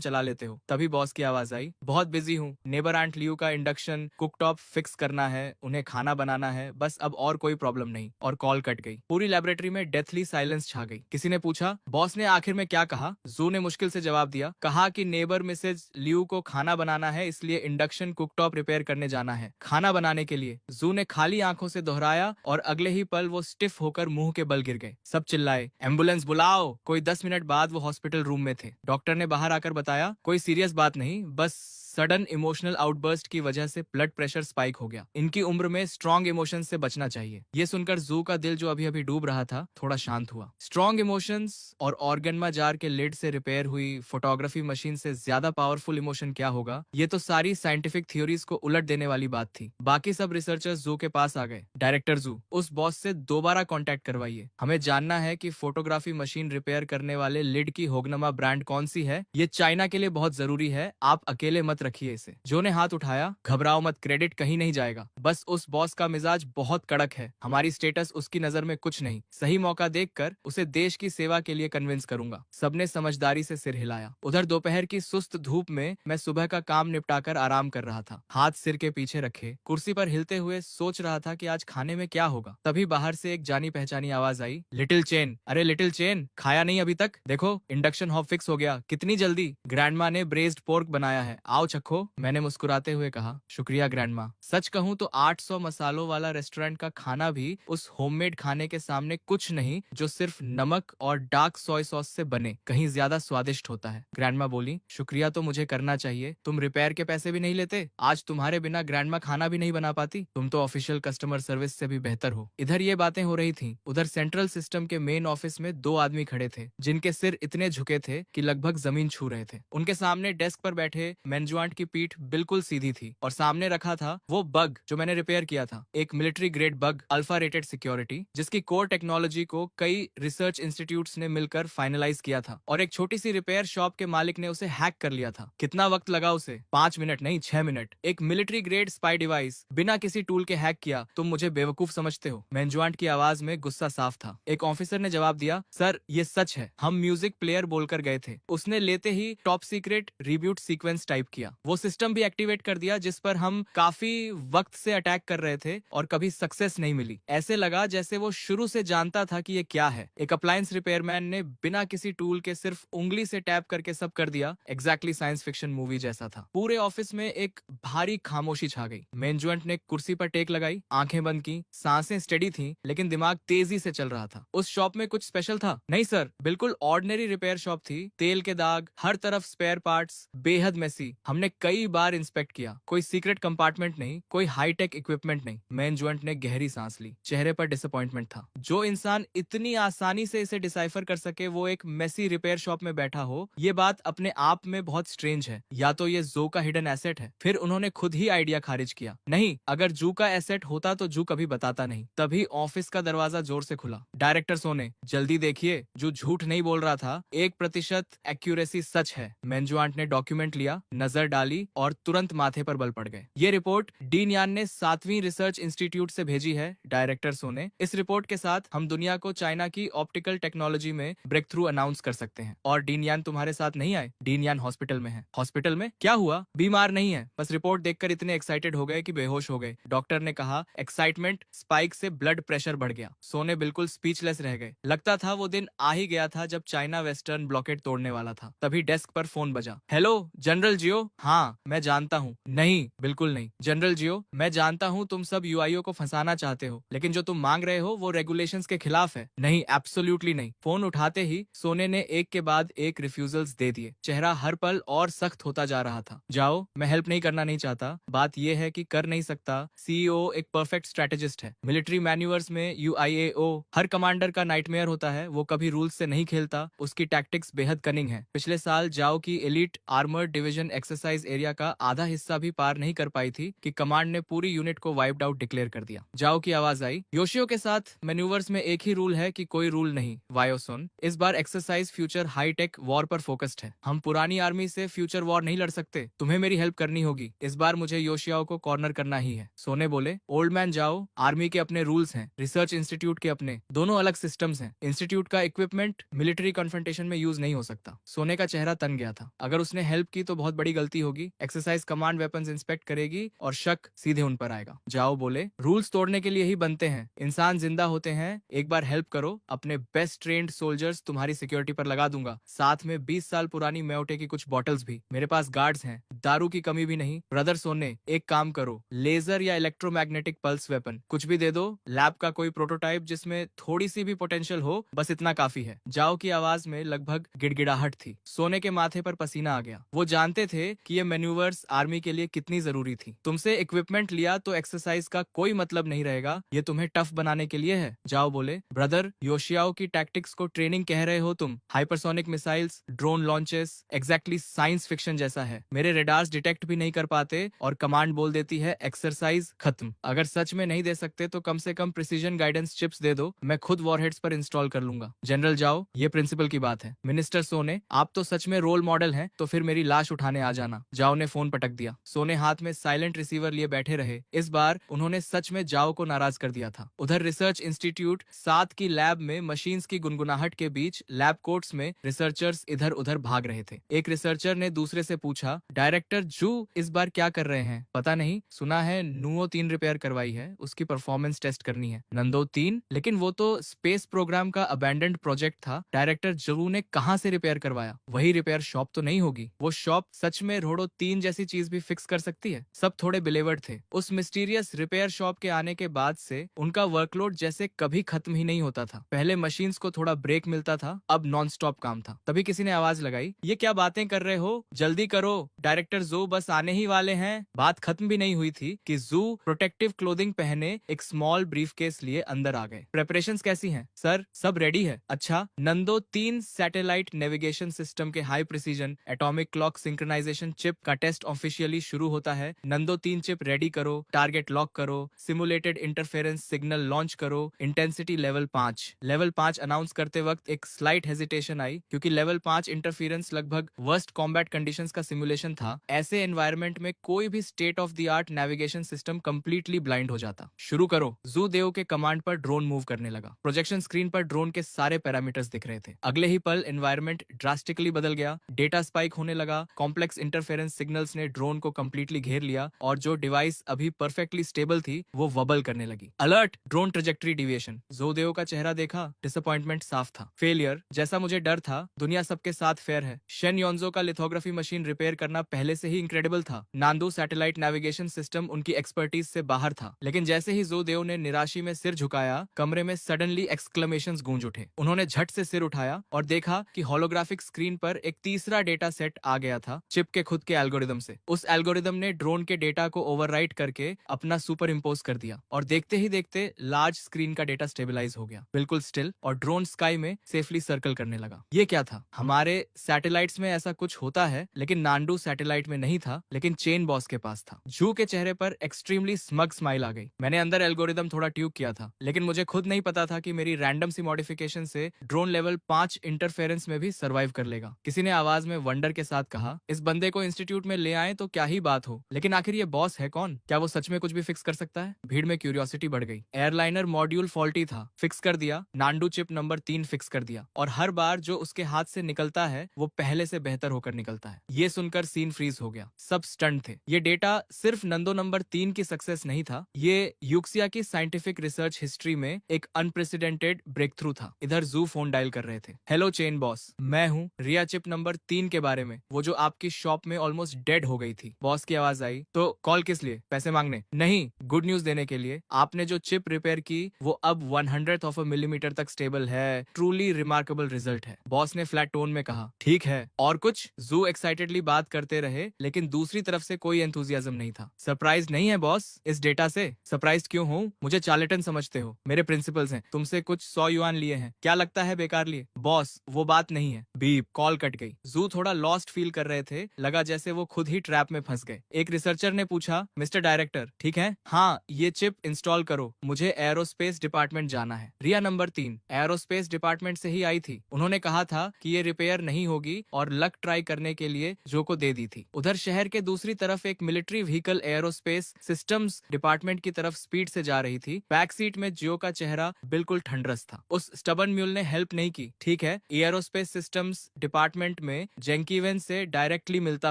चला लेते हो। तभी बॉस की आवाज आई। बहुत बिजी हूँ, नेबर आंट लियू का इंडक्शन कुकटॉप फिक्स करना है, उन्हें खाना बनाना है, बस अब और कोई प्रॉब्लम नहीं। और कॉल कट गई। पूरी लैबोरेटरी में डेथली साइलेंस छा गई। किसी ने पूछा, बॉस ने आखिर में क्या कहा? जू ने मुश्किल से जवाब दिया। कहा कि नेबर मिसेज लियू को खाना बनाना है, इसलिए इंडक्शन कुकटॉप रिपेयर करने जाना है। खाना बनाने के लिए? जू ने खाली आंखों से दोहराया और अगले ही पल वो स्टिफ होकर मुंह के बल गिर गए। सब चिल्लाए, एम्बुलेंस बुलाओ। कोई 10 मिनट बाद वो हॉस्पिटल रूम में थे। डॉक्टर ने बाहर आकर बताया, कोई सीरियस बात नहीं, बस सडन इमोशनल आउटबर्स्ट की वजह से ब्लड प्रेशर स्पाइक हो गया। इनकी उम्र में स्ट्रॉन्ग इमोशंस से बचना चाहिए। ये सुनकर जू का दिल जो अभी अभी डूब रहा था थोड़ा शांत हुआ। स्ट्रॉन्ग इमोशंस और ऑर्गेनमा जार के लिड से रिपेयर हुई फोटोग्राफी मशीन से ज्यादा पावरफुल इमोशन क्या होगा? ये तो सारी साइंटिफिक थ्योरीज को उलट देने वाली बात थी। बाकी सब रिसर्चर्स जू के पास आ गए। डायरेक्टर जू, उस बॉस से दोबारा कांटेक्ट करवाइए। हमें जानना है कि फोटोग्राफी मशीन रिपेयर करने वाले लिड की होगनमा ब्रांड कौन सी है। ये चाइना के लिए बहुत जरूरी है, आप अकेले मत रखिए इसे। जो ने हाथ उठाया। घबराओ मत, क्रेडिट कहीं नहीं जाएगा। बस उस बॉस का मिजाज बहुत कड़क है, हमारी स्टेटस उसकी नजर में कुछ नहीं। सही मौका देखकर उसे देश की सेवा के लिए कन्विंस करूंगा। सबने समझदारी से सिर हिलाया। उधर दोपहर की सुस्त धूप में मैं सुबह का काम निपटाकर आराम कर रहा था। हाथ सिर के पीछे रखे कुर्सी पर हिलते हुए सोच रहा था कि आज खाने में क्या होगा। तभी बाहर से एक जानी पहचानी आवाज आई। Little Chen. अरे लिटिल चेन, खाया नहीं अभी तक? देखो इंडक्शन हॉब फिक्स हो गया। कितनी जल्दी। ग्रैंडमा ने ब्रेस्ड पोर्क बनाया है, आओ चखो, मैंने मुस्कुराते हुए कहा। शुक्रिया ग्रैंडमा। सच कहूँ तो 800 मसालों वाला रेस्टोरेंट का खाना भी उस होममेड खाने के सामने कुछ नहीं जो सिर्फ नमक और डार्क सोय सॉस से बने कहीं ज्यादा स्वादिष्ट होता है। ग्रैंडमा बोली, शुक्रिया तो मुझे करना चाहिए, तुम रिपेयर के पैसे भी नहीं लेते। आज तुम्हारे बिना ग्रैंडमा खाना भी नहीं बना पाती। तुम तो ऑफिशियल कस्टमर सर्विस से भी बेहतर हो। इधर ये बातें हो रही थी, उधर सेंट्रल सिस्टम के मेन ऑफिस में 2 आदमी खड़े थे जिनके सिर इतने झुके थे कि लगभग जमीन छू रहे थे। उनके सामने डेस्क पर बैठे मेन्जुआंट की पीठ बिल्कुल सीधी थी और सामने रखा था वो बग जो मैंने रिपेयर किया था, एक military grade bug, alpha rated security, जिसकी कोर टेक्नोलॉजी को कई रिसर्च इंस्टीट्यूट्स ने मिलकर फाइनलाइज किया था और एक छोटी सी रिपेयर शॉप के मालिक ने उसे हैक कर लिया था। कितना वक्त लगा उसे? 5 मिनट नहीं, 6 मिनट। एक मिलिट्री ग्रेड स्पाई डिवाइस बिना किसी टूल के हैक किया। तुम मुझे बेवकूफ समझते हो? मेन्जुआंट की आवाज में गुस्सा साफ था। एक ऑफिसर ने जवाब दिया, सर ये सच है, हम म्यूजिक प्लेयर बोलकर गए थे। उसने लेते ही top secret reboot sequence type किया, वो सिस्टम भी एक्टिवेट कर दिया जिस पर हम काफी वक्त से अटैक कर रहे थे और कभी सक्सेस नहीं मिली। ऐसे लगा जैसे वो शुरू से जानता था कि ये क्या है। एक अप्लायंस रिपेयरमैन ने बिना किसी टूल के सिर्फ उंगली से टैप करके सब कर दिया। एग्जैक्टली साइंस फिक्शन मूवी जैसा था। पूरे ऑफिस में एक भारी खामोशी छा गई। मेन्जुएंट ने कुर्सी पर टेक लगाई, आंखें बंद की, सांसें स्टेडी थी लेकिन दिमाग तेजी से चल रहा था। उस शॉप में कुछ स्पेशल था? नहीं सर, बिल्कुल ऑर्डिनरी रिपेयर शॉप थी। तेल के दाग, हर तरफ स्पेयर पार्ट्स, बेहद मेसी। हमने कई बार इंस्पेक्ट किया, कोई सीक्रेट कंपार्टमेंट नहीं, कोई हाईटेक इक्विपमेंट नहीं। मेन्जुएंट ने गहरी सांस ली, चेहरे पर डिसअपॉइंटमेंट था। जो इंसान इतनी आसानी से इसे डिसाइफर कर सके वो एक मेसी रिपेयर शॉप में बैठा हो, ये बात अपने आप में बहुत स्ट्रेंज है। या तो ये जू का हिडन एसेट है। फिर उन्होंने खुद ही आइडिया खारिज किया, नहीं, अगर जू का एसेट होता तो जू कभी बताता नहीं। तभी ऑफिस का दरवाजा जोर से खुला। डायरेक्टर सोने, जल्दी देखिए, जो झूठ नहीं बोल रहा था, 1% एक्यूरेसी सच है। मेन्जुआंट ने डॉक्यूमेंट लिया, नजर डाली और तुरंत माथे पर बल पड़ गए। ये रिपोर्ट डीन यान ने 7वीं रिसर्च इंस्टीट्यूट से भेजी है। डायरेक्टर सोने, इस रिपोर्ट के साथ हम दुनिया को चाइना की ऑप्टिकल टेक्नोलॉजी में ब्रेक थ्रू अनाउंस कर सकते हैं। और डीन यान तुम्हारे साथ नहीं आए? डीन यान हॉस्पिटल में है। हॉस्पिटल में? क्या हुआ? बीमार नहीं है, बस रिपोर्ट देखकर इतने एक्साइटेड हो गए कि बेहोश हो गए। डॉक्टर ने कहा। एक्साइटमेंट स्पाइक से ब्लड प्रेशर बढ़ गया। सोने बिल्कुल स्पीचलेस रह गए। लगता था वो दिन आ ही गया था जब चाइना वेस्टर्न ब्लॉकेट तोड़ने वाला था। तभी डेस्क पर फोन बजा। हेलो जनरल जियो। हाँ मैं जानता हूँ। नहीं, बिल्कुल नहीं जनरल जियो, मैं जानता हूँ तुम सब यूआईओ को फंसाना चाहते हो, लेकिन जो तुम मांग रहे हो वो रेगुलेशंस के खिलाफ है। नहीं, एब्सोल्युटली नहीं। फोन उठाते ही सोने ने एक के बाद एक रिफ्यूजल्स दे दिए। चेहरा हर पल और सख्त होता जा रहा था। जाओ, मैं हेल्प नहीं करना नहीं चाहता, बात यह है कि कर नहीं सकता। सीईओ एक परफेक्ट स्ट्रेटेजिस्ट है। मिलिट्री मैन्यूअर्स में यूआईएओ हर कमांडर का नाइटमेयर होता है। वो कभी रूल्स से नहीं खेलता, उसकी टैक्टिक्स बेहद कनिंग है। पिछले साल जाओ की elite armoured division exercise area का आधा हिस्सा भी पार नहीं कर पाई थी कि कमांड ने पूरी यूनिट को वाइप्ड आउट डिक्लेयर कर दिया। जाओ की आवाज आई। योशियो के साथ मैन्यूवर्स में एक ही रूल है कि कोई रूल नहीं। वायो सुन, इस बार exercise future high tech war पर फोकस्ड है। हम पुरानी आर्मी से फ्यूचर वॉर नहीं लड़ सकते, तुम्हें मेरी हेल्प करनी होगी। इस बार मुझे योशियाओ को कॉर्नर करना ही है। सोने बोले, ओल्ड मैन जाओ, आर्मी के अपने रूल्स हैं, रिसर्च इंस्टीट्यूट के अपने, दोनों अलग सिस्टम्स हैं। इंस्टीट्यूट का इक्विपमेंट मिलिट्री कन्फ्रंटेशन में यूज नहीं हो सकता। सोने का चेहरा तन गया था। अगर उसने हेल्प की तो बहुत बड़ी गलती होगी। एक्सरसाइज कमांड वेपन्स इंस्पेक्ट करेगी और शक सीधे उन पर आएगा। जाओ बोले, रूल्स तोड़ने के लिए ही बनते हैं। इंसान जिंदा होते हैं, एक बार हेल्प करो, अपने बेस्ट ट्रेन्ड सोल्जर्स तुम्हारी सिक्योरिटी पर लगा दूंगा, साथ में 20 साल पुरानी म्योटे की कुछ बॉटल्स भी। मेरे पास गार्ड्स हैं, दारू की कमी भी नहीं। ब्रदर सोने, एक काम करो, लेजर या इलेक्ट्रोमैग्नेटिक पल्स वेपन कुछ भी दे दो। लैब का कोई प्रोटोटाइप जिसमें थोड़ी सी भी पोटेंशियल हो, बस इतना काफी है। जाओ की आवाज में लगभग गिड़गिड़ाहट थी। सोने के माथे पर पसीना आ गया। वो जानते थे कि ये मैन्यूवर्स आर्मी के लिए कितनी जरूरी थी। तुमसे इक्विपमेंट लिया तो एक्सरसाइज का कोई मतलब नहीं रहेगा, ये तुम्हें टफ बनाने के लिए है। जाओ बोले, ब्रदर योशियाओ की टैक्टिक्स को ट्रेनिंग कह रहे हो तुम? Hypersonic missiles, drone launches, exactly science fiction जैसा है। मेरे रेडार्स डिटेक्ट भी नहीं कर पाते और कमांड बोल देती है एक्सरसाइज खत्म। अगर सच में नहीं दे सकते तो कम से कम प्रिसीजन गाइडेंस चिप्स दे दो, मैं खुद वॉरहेड्स पर इंस्टॉल कर लूंगा। जनरल जाओ, ये प्रिंसिपल की बात है। मिनिस्टर सोने, आप तो सच में रोल मॉडल हैं, तो फिर मेरी लाश उठाने आ जाना। जाओ ने फोन पटक दिया। सोने हाथ में साइलेंट रिसीवर लिए बैठे रहे। इस बार उन्होंने सच में जाओ को नाराज कर दिया था। उधर रिसर्च इंस्टीट्यूट 7 की लैब में मशीन्स की गुनगुनाहट के बीच लैब कोट्स में रिसर्चर्स इधर उधर भाग रहे थे। एक रिसर्चर ने दूसरे से पूछा, डायरेक्टर जू इस बार क्या कर रहे हैं? पता नहीं, सुना है नुओ 3 रिपेयर करवाई है, उसकी परफॉर्मेंस टेस्ट करनी है। नंदो 3? लेकिन वो तो स्पेस प्रोग्राम का अबैंडन्ड प्रोजेक्ट था। डायरेक्टर जू ने कहां से रिपेयर करवाया? वही रिपेयर शॉप तो नहीं होगी? वो शॉप सच में रोडो 3 जैसी चीज भी फिक्स कर सकती है। सब थोड़े बिलेवर्ड थे। उस मिस्टीरियस रिपेयर शॉप के आने के बाद से उनका वर्कलोड जैसे कभी खत्म ही नहीं होता था। पहले मशीन्स को थोड़ा ब्रेक मिलता था, अब नॉन स्टॉप काम था। तभी किसी ने आवाज लगाई, ये क्या बातें कर रहे हो, जल्दी करो, डायरेक्टर जू बस आने ही वाले हैं। बात खत्म भी नहीं हुई थी कि जू प्रोटेक्टिव क्लोथिंग पहने एक स्मॉल ब्रीफकेस लिए अंदर आ गए। प्रेपरेशंस कैसी हैं सर? सब रेडी है। अच्छा, नंदो 3 सैटेलाइट नेविगेशन सिस्टम के high precision atomic clock synchronization chip का टेस्ट ऑफिशियली शुरू होता है। नंदो 3 चिप रेडी करो, टारगेट लॉक करो, सिमुलेटेड इंटरफेरेंस सिग्नल लॉन्च करो, इंटेंसिटी लेवल 5। लेवल 5 अनाउंस करते वक्त एक स्लाइट हेजिटेशन आई, क्योंकि लेवल 5 इंटरफेरेंस लगभग वर्स्ट कॉम्बैट कंडीशंस का सिमुलेशन था। ऐसे एनवायरनमेंट में कोई भी state of the art navigation system completely blind हो जाता। शुरू करो। जू देव के कमांड पर ड्रोन मूव करने लगा। प्रोजेक्शन स्क्रीन पर ड्रोन के सारे पैरामीटर्स दिख रहे थे। अगले ही पल एनवायरनमेंट ड्रास्टिकली बदल गया। डेटा स्पाइक होने लगा। कॉम्प्लेक्स इंटरफेरेंस सिग्नल्स ने ड्रोन को कंप्लीटली घेर लिया और जो डिवाइस अभी परफेक्टली स्टेबल थी वो वबल करने लगी। Alert, drone trajectory deviation. जोदेव का चेहरा देखा, डिसअपॉइंटमेंट साफ था। फेलियर, जैसा मुझे डर था। दुनिया सबके साथ फेयर है। शेन योंजो का लिथोग्राफी मशीन रिपेयर करना पहले से ही इनक्रेडिबल था। नांदू सैटेलाइट नेविगेशन सिस्टम उनकी एक्सपर्टीज से बाहर था। लेकिन जैसे ही जोदेव ने निराशी में सिर झुकाया, कमरे में सडनली एक्सक्लेमेशंस गूंज उठे। उन्होंने झट से सिर उठाया और देखा कि होलोग्राफिक स्क्रीन पर एक तीसरा डेटा सेट आ गया था, चिप के खुद के एल्गोरिदम से। उस एल्गोरिदम ने ड्रोन के डेटा को ओवरराइट करके अपना सुपर इम्पोज कर दिया और देखते ही देखते लार्ज स्क्रीन का डेटा स्टेबलाइज हो गया, बिल्कुल स्टिल, और ड्रोन स्काई में सेफली सर्कल करने लगा। ये क्या था? हमारे सैटेलाइट्स में ऐसा कुछ होता है, लेकिन नांडू सैटेलाइट में नहीं था, लेकिन चेन बॉस के पास था। जू के चेहरे पर एक्सट्रीमली स्मग स्माइल आ गई। मैंने अंदर एल्गोरिदम थोड़ा ट्यूब किया था, लेकिन मुझे खुद नहीं पता था कि मेरी रैंडम सी मॉडिफिकेशन से ड्रोन लेवल 5 इंटरफेरेंस में भी सर्वाइव कर लेगा। किसी ने आवाज में वंडर के साथ कहा, इस बंदे को इंस्टीट्यूट में ले आए तो क्या ही बात हो, लेकिन आखिर ये बॉस है कौन? क्या वो सच में कुछ भी फिक्स कर सकता है? भीड़ में क्यूरियोसिटी बढ़ गई। एयरलाइनर मॉड्यूल फॉल्टी था, फिक्स कर दिया। नांडू चिप नंबर 3 फिक्स कर दिया, और हर बार जो उसके हाथ से निकलता है वो पहले से बेहतर होकर निकलता है। ये सुनकर सीन फ्रीज हो गया। सब स्टंट थे। ये डेटा सिर्फ नंदो नंबर 3 की सक्सेस नहीं था, ये यूक्सिया की साइंटिफिक रिसर्च हिस्ट्री में एक अनप्रेसिडेंटेड ब्रेक थ्रू था। इधर जू फोन डायल कर रहे थे। हेलो चेन बॉस, मैं हूँ। रिया चिप नंबर 3 के बारे में, वो जो आपकी शॉप में ऑलमोस्ट डेड हो गई थी। बॉस की आवाज आई, तो कॉल किस लिए? पैसे मांगने? नहीं, गुड न्यूज देने के लिए। आपने जो चिप रिपेयर की वो अब 100th ऑफ अ मिलीमीटर तक स्टेबल है। ट्रूली रिमार्केबल रिजल्ट है। बॉस ने फ्लैट टोन में कहा। ठीक है, और कुछ? जू एक्साइटेडली बात करते रहे, लेकिन दूसरी तरफ से कोई एंथुजियाज्म नहीं था। सरप्राइज नहीं है बॉस इस डेटा से? सरप्राइज क्यों हूँ? मुझे चार्लेटन समझते हो। मेरे प्रिंसिपल्स हैं, तुमसे कुछ 100 युआन लिए हैं। क्या लगता है बेकार लिए? बॉस, वो बात नहीं है। बीप, कॉल कट गई। जू थोड़ा लॉस्ट फील कर रहे थे। लगा जैसे वो खुद ही ट्रैप में फंस गए। एक रिसर्चर ने पूछा, मिस्टर डायरेक्टर ठीक है? हाँ, ये चिप इंस्टॉल करो, मुझे एरोस्पेस डिपार्टमेंट जाना है। रिया नंबर 3 एरोस्पेस डिपार्टमेंट से ही आई थी। उन्होंने कहा था कि ये रिपेयर नहीं होगी और लक ट्राई करने के लिए जो को दे दी थी। उधर शहर के दूसरी तरफ एक military vehicle aerospace systems department की तरफ स्पीड से जा रही थी। बैक सीट में जियो का चेहरा बिल्कुल ठंडरस था। उस स्टबन म्यूल ने हेल्प नहीं की। ठीक है, एरोस्पेस सिस्टम्स डिपार्टमेंट में जेंकीवेन से डायरेक्टली मिलता